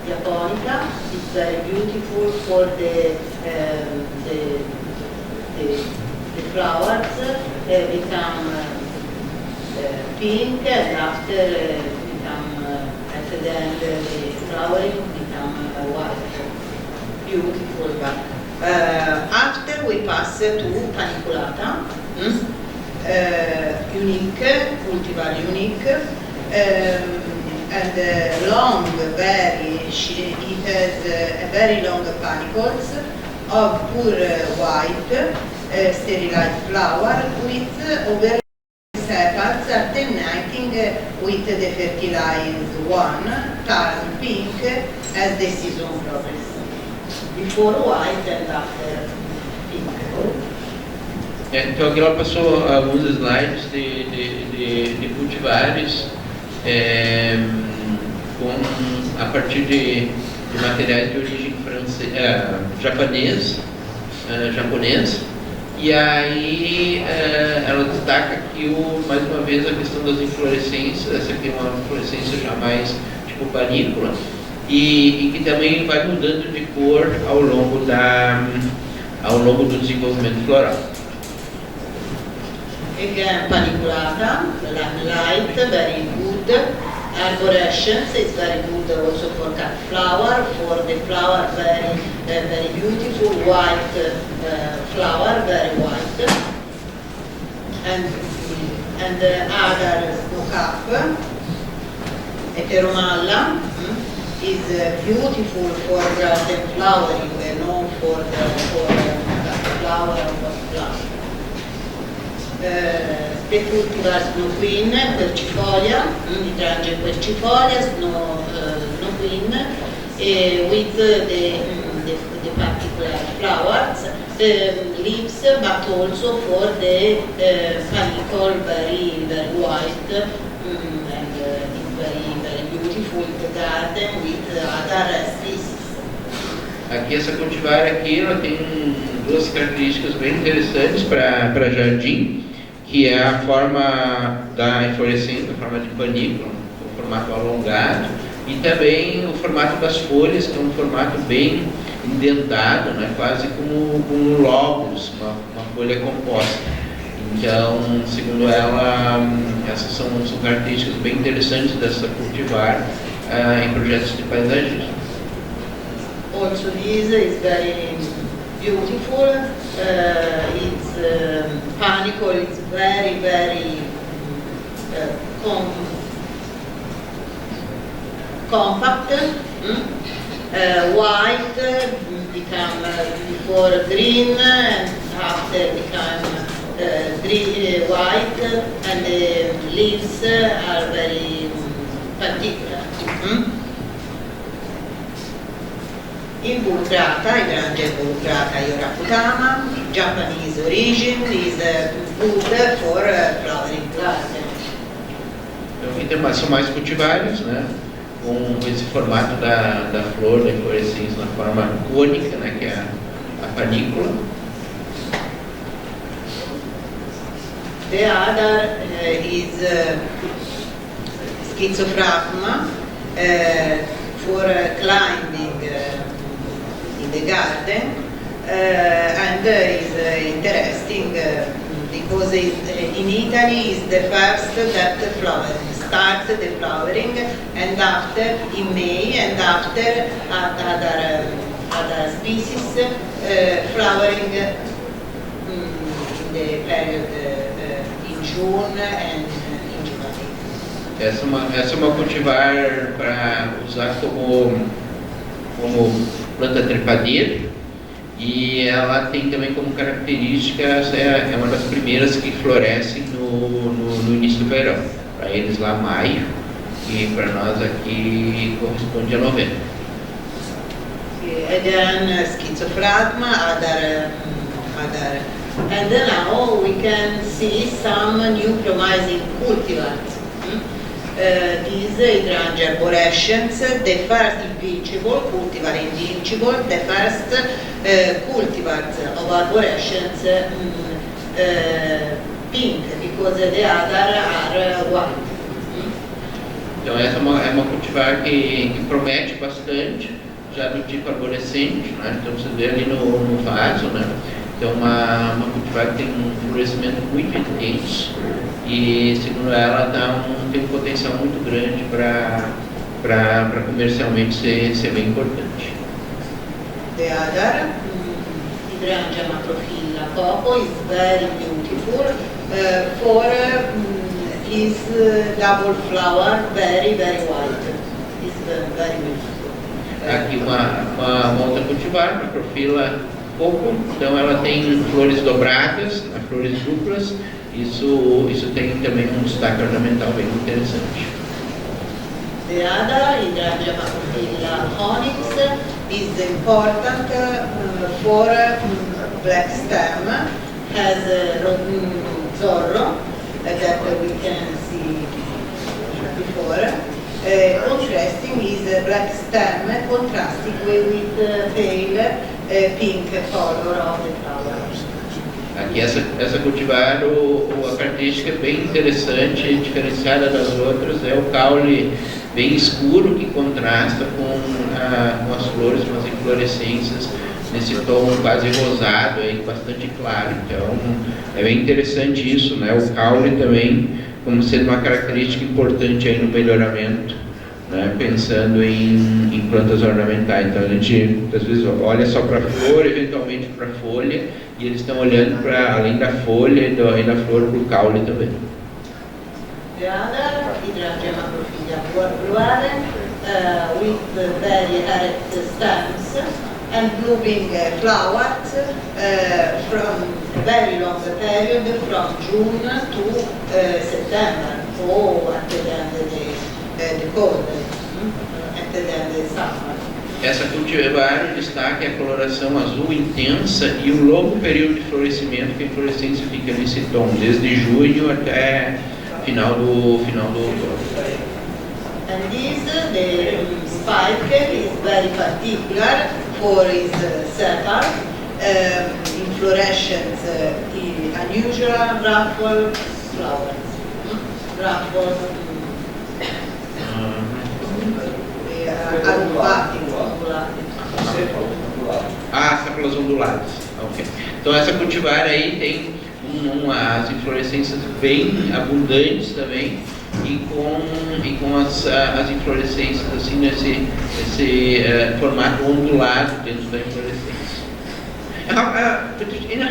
Japonica is very beautiful for the flowers become pink, and after become at the end the flowering become white. Beautiful. But after we pass to paniculata, unique, cultivar unique, and long, it has a very long panicles of pure white. Sterilized flower with over sepals alternating with the fertilized one, turn pink as the season progresses. Before white and after pink. Então aqui ela passou alguns slides de cultivares a partir de materiais de origem japonês. E aí ela destaca aqui mais uma vez a questão das inflorescências. Essa aqui é uma inflorescência já mais tipo panícula e que também vai mudando de cor ao longo do desenvolvimento floral. Again, paniculata, light, very good. Arborescence is very good also for cut flower. For the flower, very beautiful white flower, very white. And other snow-cap, Heteromalla, is beautiful for garden flowering, known for cut flower or flower. The cultivar Snow Queen, Quercifolia, Hydrangea quercifolia, Snow Queen, with the particular flowers, leaves, but also for the panicle, very white, and very beautiful garden with other species. Aqui essa cultivar aqui, ela tem duas características bem interessantes para jardim, que é a forma da inflorescência, a forma de panícula, o formato alongado, e também o formato das folhas, que é um formato bem indentado, né, quase como um lóbulos, uma folha composta. Então, segundo ela, essas são características bem interessantes dessa cultivar, em projetos de paisagismo. Also, this is very beautiful. Panicle is very, very compact. White become before green, and after become white, and the leaves are very particular. Involucrata, Hydrangea involucrata Iorakutama, Japanese origin, is good for flowering garden. Então, são mais cultivares, né? Com esse formato da flor, da inflorescência na forma cônica, né? Que é a panícula. The other is Schizophragma for climbing in the garden, and is interesting because in Italy is the first that starts the flowering, and after in May, and after other species flowering in the period in June and in July. Essa é uma cultivar para usar como planta trepadeira, e ela tem também como característica, é uma das primeiras que florescem no início do verão. Para eles lá maio, e para nós aqui corresponde a novembro. Again, Schizophragma, other, and now we can see some new promising cultivars. These Hydrangea arborescens, the first invincible, cultivar invincible, the first cultivars of arborescens pink, because the other are white. Então essa é uma cultivar que promete bastante, já do tipo arborescente, né? Então você vê ali no vaso, né? Então uma cultivar que tem um florescimento muito intenso, e segundo ela tem um potencial muito grande para comercialmente ser bem importante. The other Hydrangea macrophylla coco is very beautiful for his double flower, very, very white. It's very beautiful. Aqui uma outra cultivar, macrophylla coco, então ela tem flores dobradas, flores duplas. Isso tem também um destaque ornamental bem interessante. The other Hydrangea macrophylla onyx is important for black stem, has zorro that we can see before. Contrasting is black stem contrasting with pale pink color of the flowers. Aqui essa cultivar, a característica bem interessante, diferenciada das outras, é o caule bem escuro que contrasta com as flores, com as inflorescências nesse tom quase rosado, aí, bastante claro. Então é bem interessante isso, né? O caule também como sendo uma característica importante aí no melhoramento, né? Pensando em plantas ornamentais. Então a gente às vezes olha só para a flor, eventualmente para a folha, e eles estão olhando para além da folha e da flor para o caule também. The other Hydrangea macrophylla bluaren with very erect stems and blooming flowers from very long period, from June to September, or at the end of the cold, at the end of the summer. Essa cultivar, o destaque é a coloração azul intensa e o longo período de florescimento, que a inflorescência fica nesse tom, desde junho até final do outono. And this, the spike is very particular for its sepal, inflorescence, unusual ruffled flowers. Ruffled, sépalas onduladas. Okay. Então essa cultivar aí tem as inflorescências bem abundantes também, e com as inflorescências assim nesse formato ondulado dentro da inflorescência. And how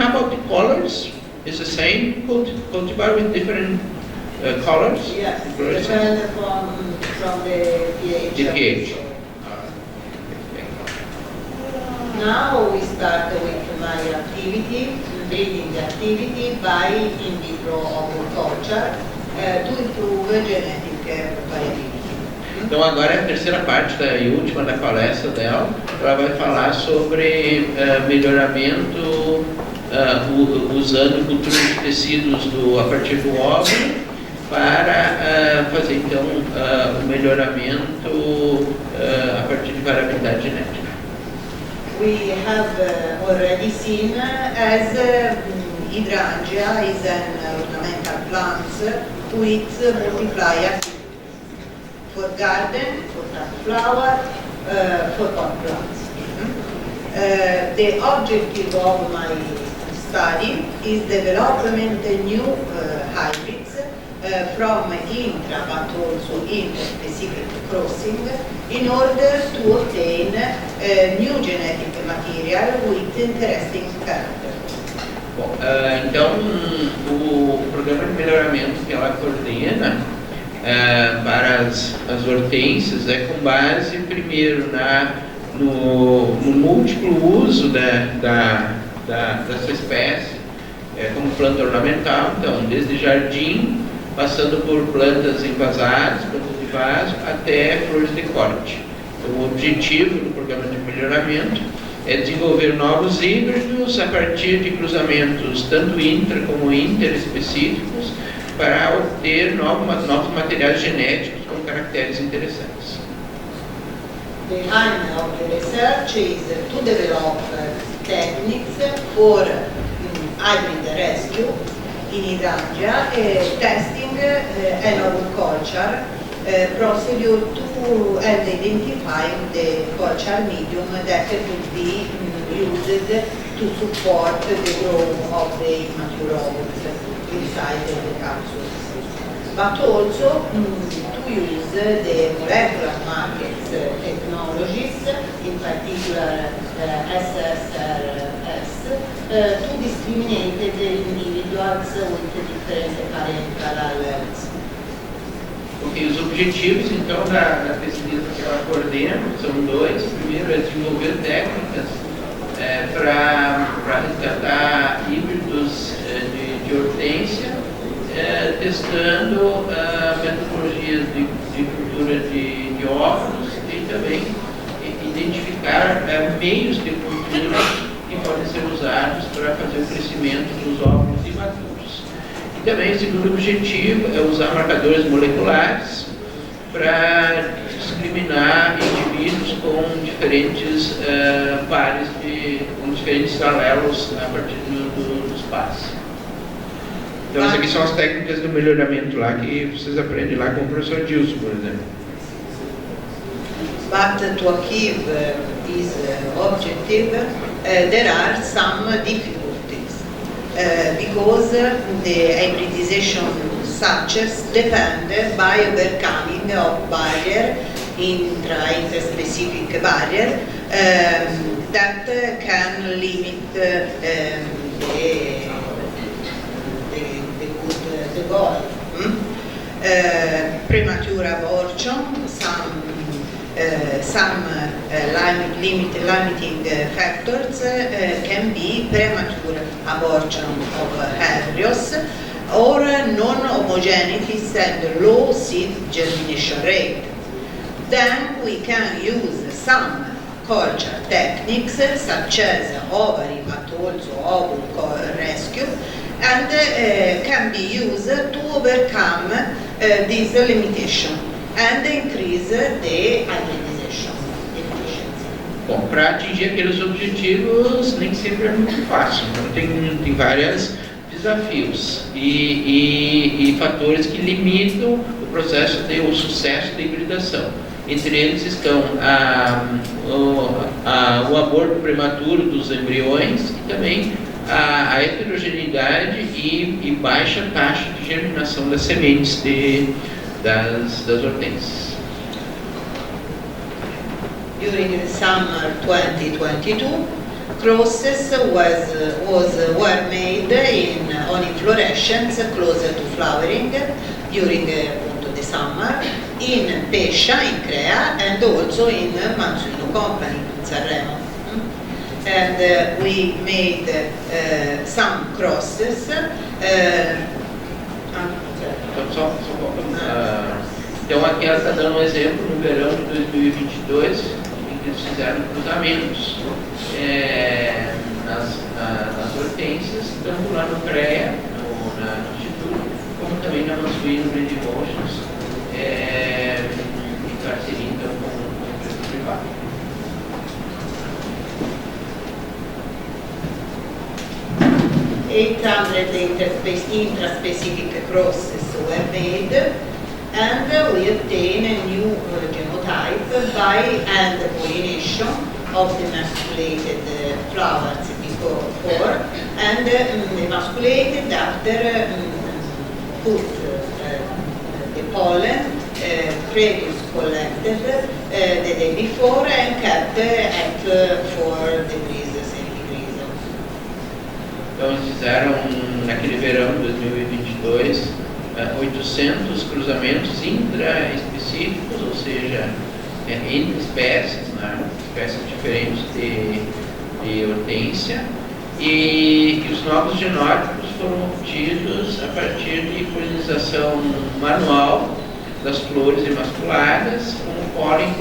about the colors? Is the same cultivar with different colors? Yes, depend from the pH. The pH. Now we start with my activity, breeding activity by in vitro culture to improve genetic variability. Então agora é a terceira parte e última da palestra dela. Ela vai falar sobre melhoramento usando cultura de tecidos a partir do óvulo para fazer então o melhoramento a partir de variabilidade genética. We have already seen as hydrangea is an ornamental plant with multiplier for garden, for flower, for pot plants. The objective of my study is development new hybrids from intra but also interspecific crossing in order to obtain new genetic material with interesting character. Bom, então o programa de melhoramento que ela coordena para as hortênsias é com base primeiro no múltiplo uso dessa espécie como planta ornamental, então desde jardim, passando por plantas envasadas, plantas de vaso, até flores de corte. Então, o objetivo do programa de melhoramento é desenvolver novos híbridos a partir de cruzamentos tanto intra como interespecíficos para obter novos materiais genéticos com caracteres interessantes. The aim of the research is to develop techniques for hybrid rescue in hydrangea, testing an oviculture procedure to and identifying the culture medium that could be used to support the growth of the immature ovules inside the capsules, but also to use the molecular markers technologies, in particular SSRS, to discriminate the individuals with different parental alleles. Ok, os objetivos então da pesquisa que ela coordena são dois. Primeiro é desenvolver técnicas para resgatar híbridos de hortênsia, testando metodologias de cultura de óvulos e também identificar meios de cultura que podem ser usados para fazer o crescimento dos óvulos imaturos. E também o segundo objetivo é usar marcadores moleculares para discriminar indivíduos com diferentes pares com diferentes alelos a partir dos pares. Então essas aqui são as técnicas do melhoramento lá que vocês aprendem lá com o professor Dilson, por exemplo. But to achieve this objective, there are some difficulties because the hybridization success depend by overcoming of barrier, intra-specific barrier that can limit the goal. Premature abortion, some limiting factors can be premature abortion of embryos or non-homogeneities and low seed germination rate. Then we can use some culture techniques such as ovary but also ovule rescue and can be used to overcome this limitation and increase the hybridization efficiency. Bom, para atingir aqueles objetivos nem sempre é muito fácil, então tem vários desafios e fatores que limitam o processo o sucesso da hibridação. Entre eles estão o aborto prematuro dos embriões e também a heterogeneidade e baixa taxa de germinação das sementes das hortênsias. During the summer 2022, crosses were made on inflorescence closer to flowering during the summer in Pescia, in Crea, and also in Mansuino Company in Sanremo. And we made some crosses. Então aqui ela está dando um exemplo no verão de 2022, em que eles fizeram cruzamentos nas hortênsias, tanto lá no CREA, no Instituto, como também na Mansuino Green Emotions, em parceria então, com a empresa privada. Intraspecific crosses were made, and we obtain a new genotype by hand pollination of the emasculated flowers before, and emasculated after put the pollen previous collected the day before and kept at 4 degrees centigrade. Então eles fizeram naquele verão de 2022 800 cruzamentos intraespecíficos, ou seja, entre espécies, né? Espécies diferentes de hortênsia, e os novos genótipos foram obtidos a partir de polinização manual das flores emasculadas com o pólen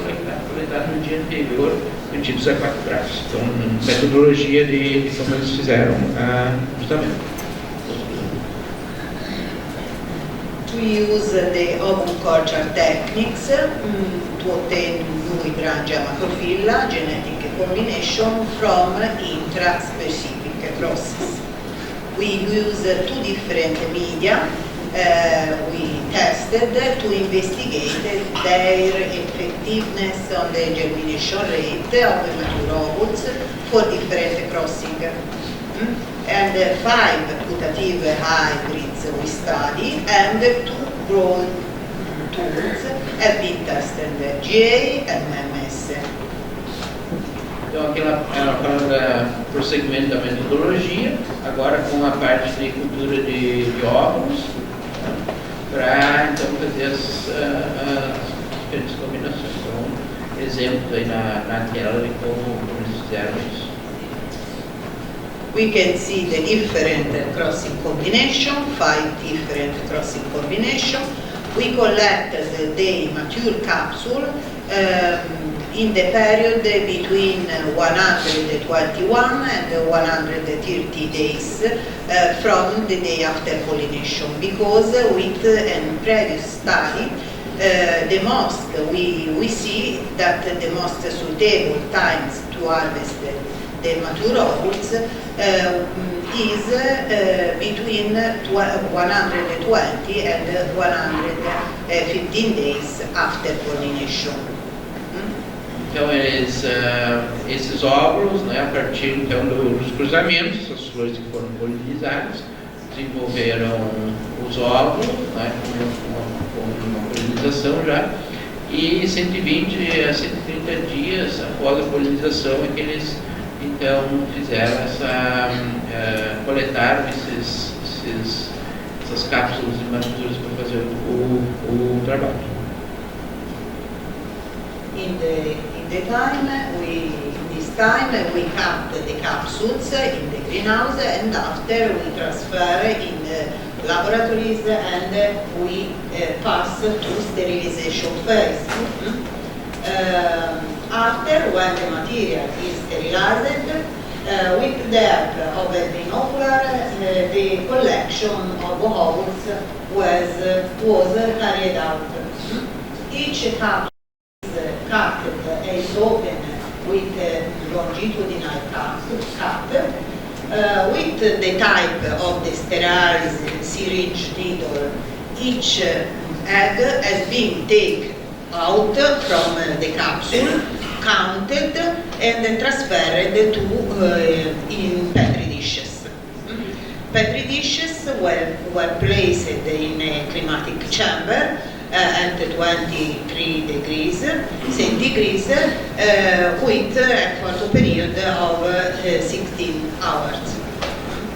coletado no dia anterior, obtidos a 4 graus. Então, metodologia de como eles fizeram cruzamento. To use the ovum culture techniques to obtain new Hydrangea macrophylla genetic combination from intraspecific crosses. We use 2 different media we tested to investigate their effectiveness on the germination rate of the mature ovules for different crossing. And 5 putative hybrids we study, and 2 grown tools have been tested, GA and MS. Então aqui ela fala do prosseguimento da metodologia, agora com a parte de cultura de óvulos, para então fazer as diferentes combinações. Então, exemplos aí na tela de como eles fizeram isso. We can see the different crossing combination, 5 different crossing combination. We collected the mature capsule in the period between 121 and 130 days from the day after pollination, because with a previous study the most we see that the most suitable times to harvest the mature ovules is between 120 and 115 days after pollination. Então esses óvulos, né, a partir então dos cruzamentos, as flores que foram polinizadas, desenvolveram os óvulos, né, com uma polinização já, e 120 a 130 dias após a polinização é que eles então fizeram coletaram essas cápsulas imaturas para fazer o trabalho. In this time we cut the capsules in the greenhouse, and after we transfer in the laboratories, and we pass to sterilization phase. After, when the material is sterilized, with the help of a binocular, the collection of ovules was carried out. Each capsule is cut is open with a longitudinal cut, with the type of the sterilized syringe needle. Each egg has been taken out from the capsule, counted, and then transferred to in petri dishes. Petri dishes were placed in a climatic chamber at 23 degrees centigrade with a photo period of 16 hours.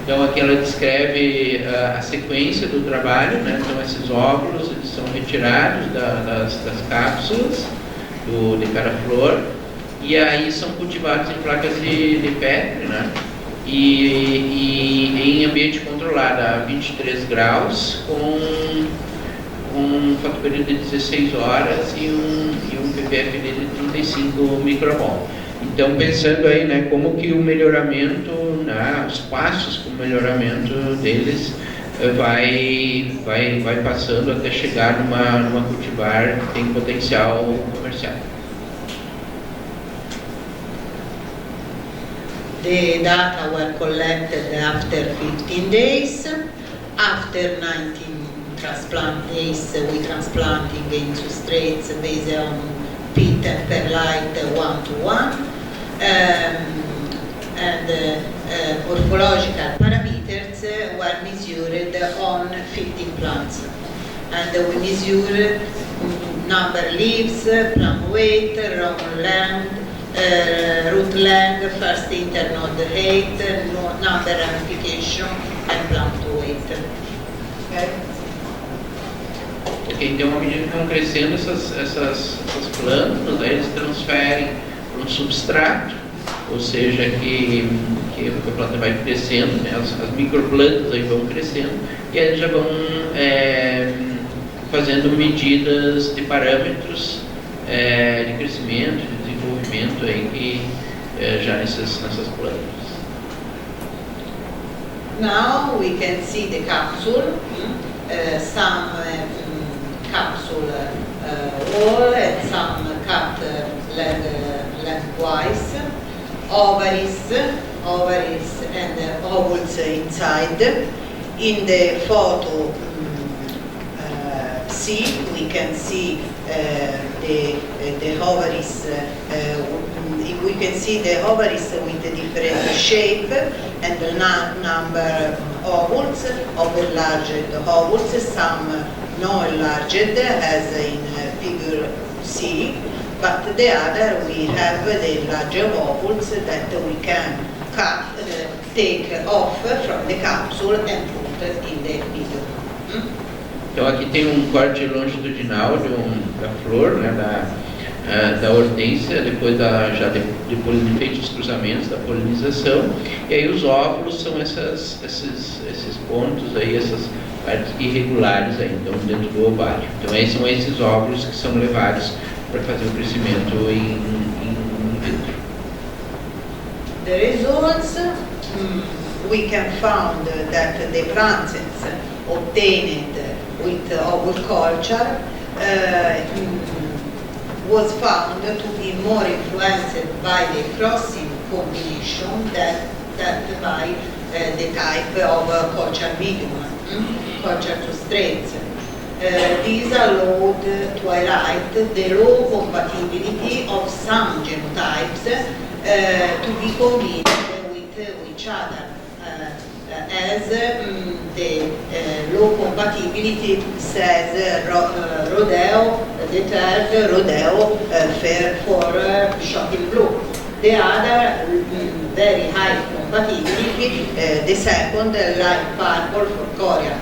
Então aqui ela descreve a sequência do trabalho, né? Então esses óvulos eles são retirados das cápsulas de cada flor e aí são cultivados em placas de Petri, né? E em ambiente controlado a 23 graus com um fator período de 16 horas e um ppfd de 35 micromol. Então, pensando aí, né, como que o melhoramento, né, os passos para o melhoramento deles vai passando até chegar numa cultivar que tem potencial comercial. The data were collected after 15 days. After 19 transplant days, we transplanting in substrates based on peat and perlite 1:1. And morphological parameters were measured on 15 plants. And we measured number leaves, plant weight, round length, root length, first internode height, number ramification, and plant weight. Okay? Ok, então à medida que vão crescendo essas plantas, aí eles transferem para um substrato, ou seja, que a planta vai crescendo, né, as microplantas aí vão crescendo, e aí eles já vão fazendo medidas de parâmetros de crescimento, de desenvolvimento aí já nessas plantas. Now we can see the capsule, some capsule wall and some cut lengthwise, ovaries and ovules inside. In the photo C, we can see the ovaries. We can see the ovaries with a different shape and the number of ovules, enlarged ovules, some not enlarged as in figure C, but the other we have the larger ovules that we can cut, take off from the capsule and put in the medium. Então aqui tem corte longitudinal da flor, né, da hortênsia, depois de feitos os cruzamentos da polinização, e aí os óvulos são esses pontos aí, essas partes irregulares aí, então dentro do ovário. Então são esses óvulos que são levados para fazer o crescimento in vitro. The results, we can found that the plants obtained with oviculture was found to be more influenced by the crossing combination than by the type of culture medium, culture substrates. These allowed to highlight the low compatibility of some genotypes to be combined with each other, as the low compatibility says Rodeo, the third Rodeo for shocking blue. The other very high compatibility, the second light purple for Korea.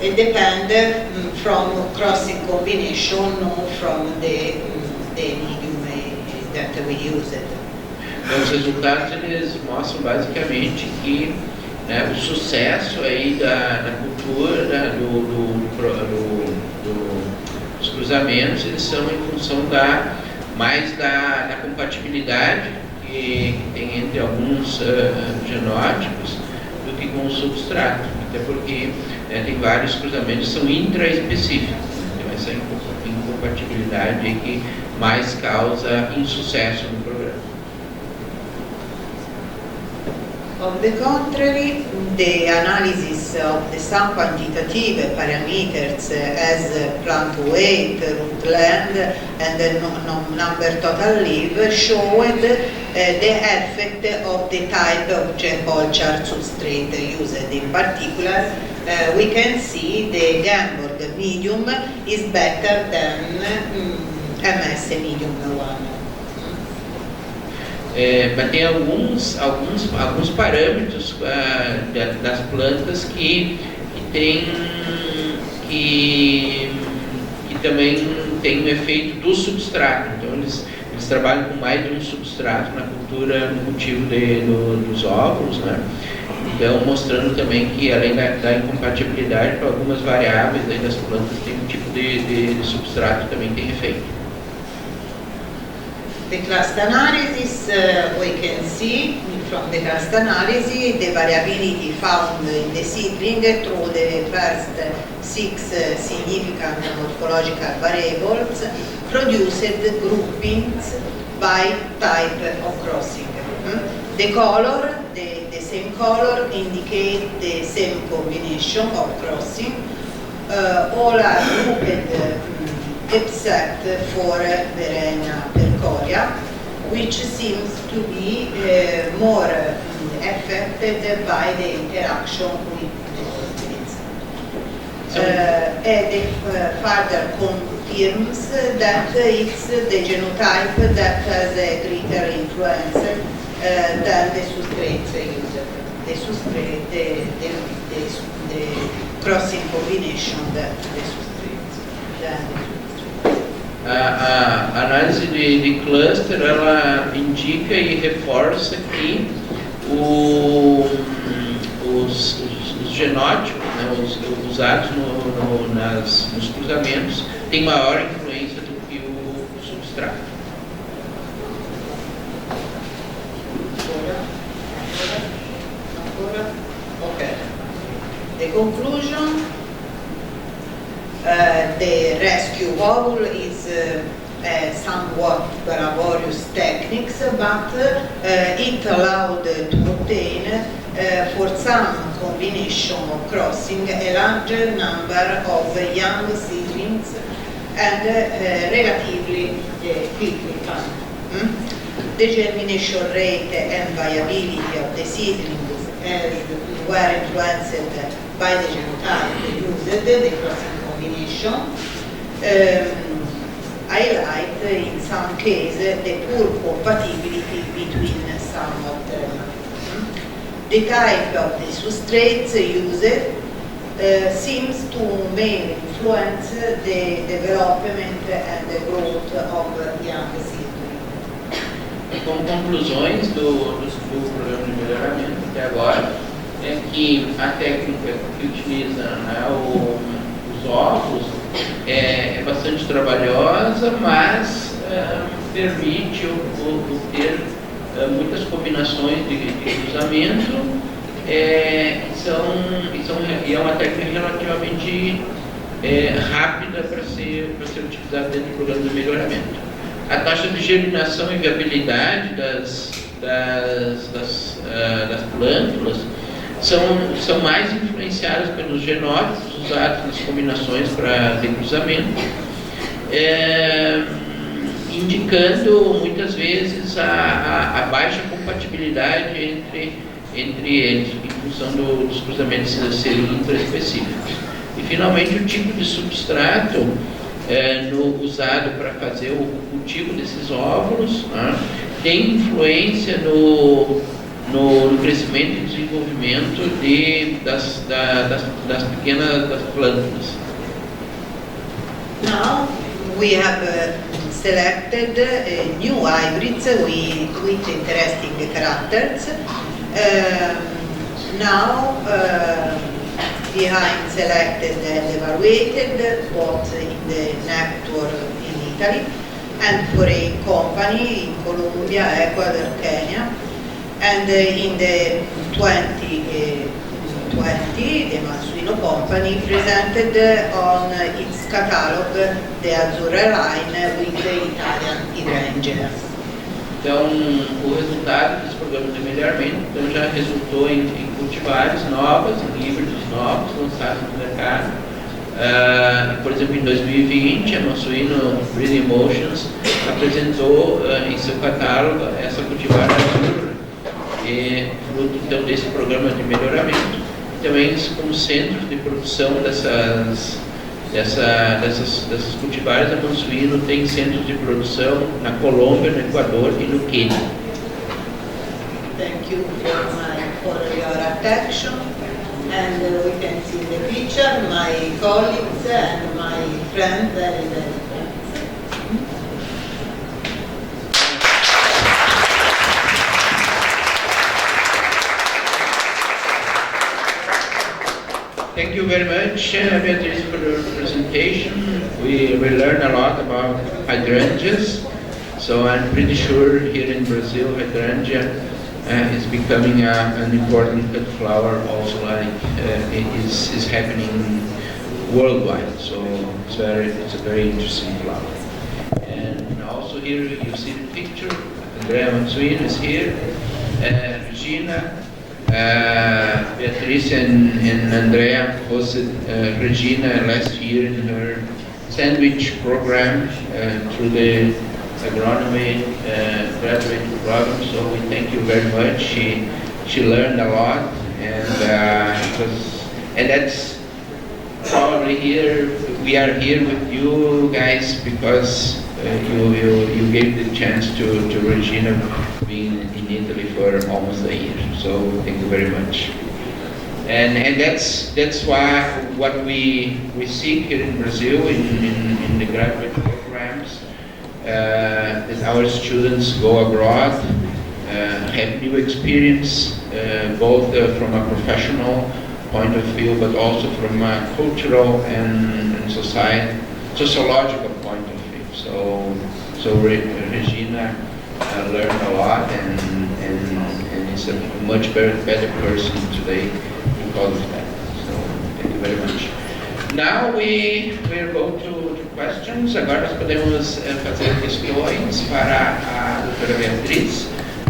It depends from crossing combination, not from the medium that we used. Então, os resultados eles mostram basicamente que, né, o sucesso aí da cultura, dos cruzamentos, eles são em função mais da compatibilidade que tem entre alguns genótipos do que com o substrato, até porque tem vários cruzamentos que são intraespecíficos, então essa incompatibilidade é que mais causa insucesso no programa. On the contrary, the analysis of the some quantitative parameters as plant weight, root length, and the number total leaf showed the effect of the type of culture substrate used. In particular, we can see the Gamborg medium is better than MS medium one. Mas tem alguns parâmetros das plantas que também tem um efeito do substrato. Então eles trabalham com mais de um substrato na cultura, no cultivo dos óvulos, né? Então mostrando também que além da incompatibilidade para algumas variáveis aí das plantas, tem um tipo de substrato que também tem efeito. The cluster analysis, we can see from the cluster analysis the variability found in the seedling through the first 6 significant morphological variables produced groupings by type of crossing. The color, the same color indicate the same combination of crossing. All are grouped except for Verena percoria, which seems to be more affected by the interaction with the hospitals. It further confirms that it's the genotype that has a greater influence than the substrates used. The substrate, the crossing combination that the substrates. A análise de cluster, ela indica e reforça que os genótipos, né, os usados nos cruzamentos têm maior influência do que o substrato. Okay. The conclusion. The rescue ovule is somewhat laborious techniques, but it allowed to obtain for some combination of crossing a larger number of young seedlings and relatively quickly come. The germination rate and viability of the seedlings were influenced by the genotype used, the crossing combination. Highlight in some cases the poor compatibility between some of them. The type of the substrates used seems to mainly influence the development and the growth of young seedlings. Como conclusões do programa de melhoramento até agora, é que a técnica que utiliza, né, os óvulos é bastante trabalhosa, mas permite obter muitas combinações de cruzamento e é uma técnica relativamente rápida para ser utilizada dentro do programa de melhoramento. A taxa de germinação e viabilidade das plântulas são mais influenciadas pelos genótipos usados nas combinações de cruzamento, indicando muitas vezes a baixa compatibilidade entre eles, em função dos cruzamentos serem intraespecíficos. E finalmente o tipo de substrato usado para fazer o cultivo desses óvulos, né, tem influência no crescimento e desenvolvimento das pequenas plântulas. Now we have selected new hybrids with interesting characters. Behind selected and evaluated both in the network in Italy and for a company in Colombia, Ecuador, Kenya. And in the 2020, the Mansuino company presented on its catalog the Azzurra line with the Italian hydrangea. Então, o resultado desse programa de melhoramento já resultou em cultivares novas, em híbridos novos lançados no mercado. Por exemplo, em 2020, a Mansuino Breeding Motions apresentou em seu catálogo essa cultivar Azzurra, fruto então desse programa de melhoramento. Também como centros de produção dessas cultivares, a Mansuíno tem centros de produção na Colômbia, no Equador e no Quênia. Thank you for your attention, and we can see the picture, my colleagues and my friends, very friends. Thank you very much, Beatriz, for your presentation. We learned a lot about hydrangeas, so I'm pretty sure here in Brazil, hydrangea is becoming an important cut flower, also like it is happening worldwide. So it's a very interesting flower. And also here you see the picture. Andrea Mansuíno is here. Regina. Beatriz and Andrea hosted Regina last year in her sandwich program through the agronomy graduate program. So we thank you very much. She learned a lot, and that's probably here. We are here with you guys because you gave the chance to Regina being in Italy for almost a year. So thank you very much. And that's why what we seek here in Brazil in the graduate programs, that our students go abroad, have new experience, both from a professional point of view, but also from a cultural and sociological point of view. So Regina learned a lot and is a much better person today because of that. So thank you very much. Now we will go to questions. Agora nós podemos fazer questões para a doutora Beatriz.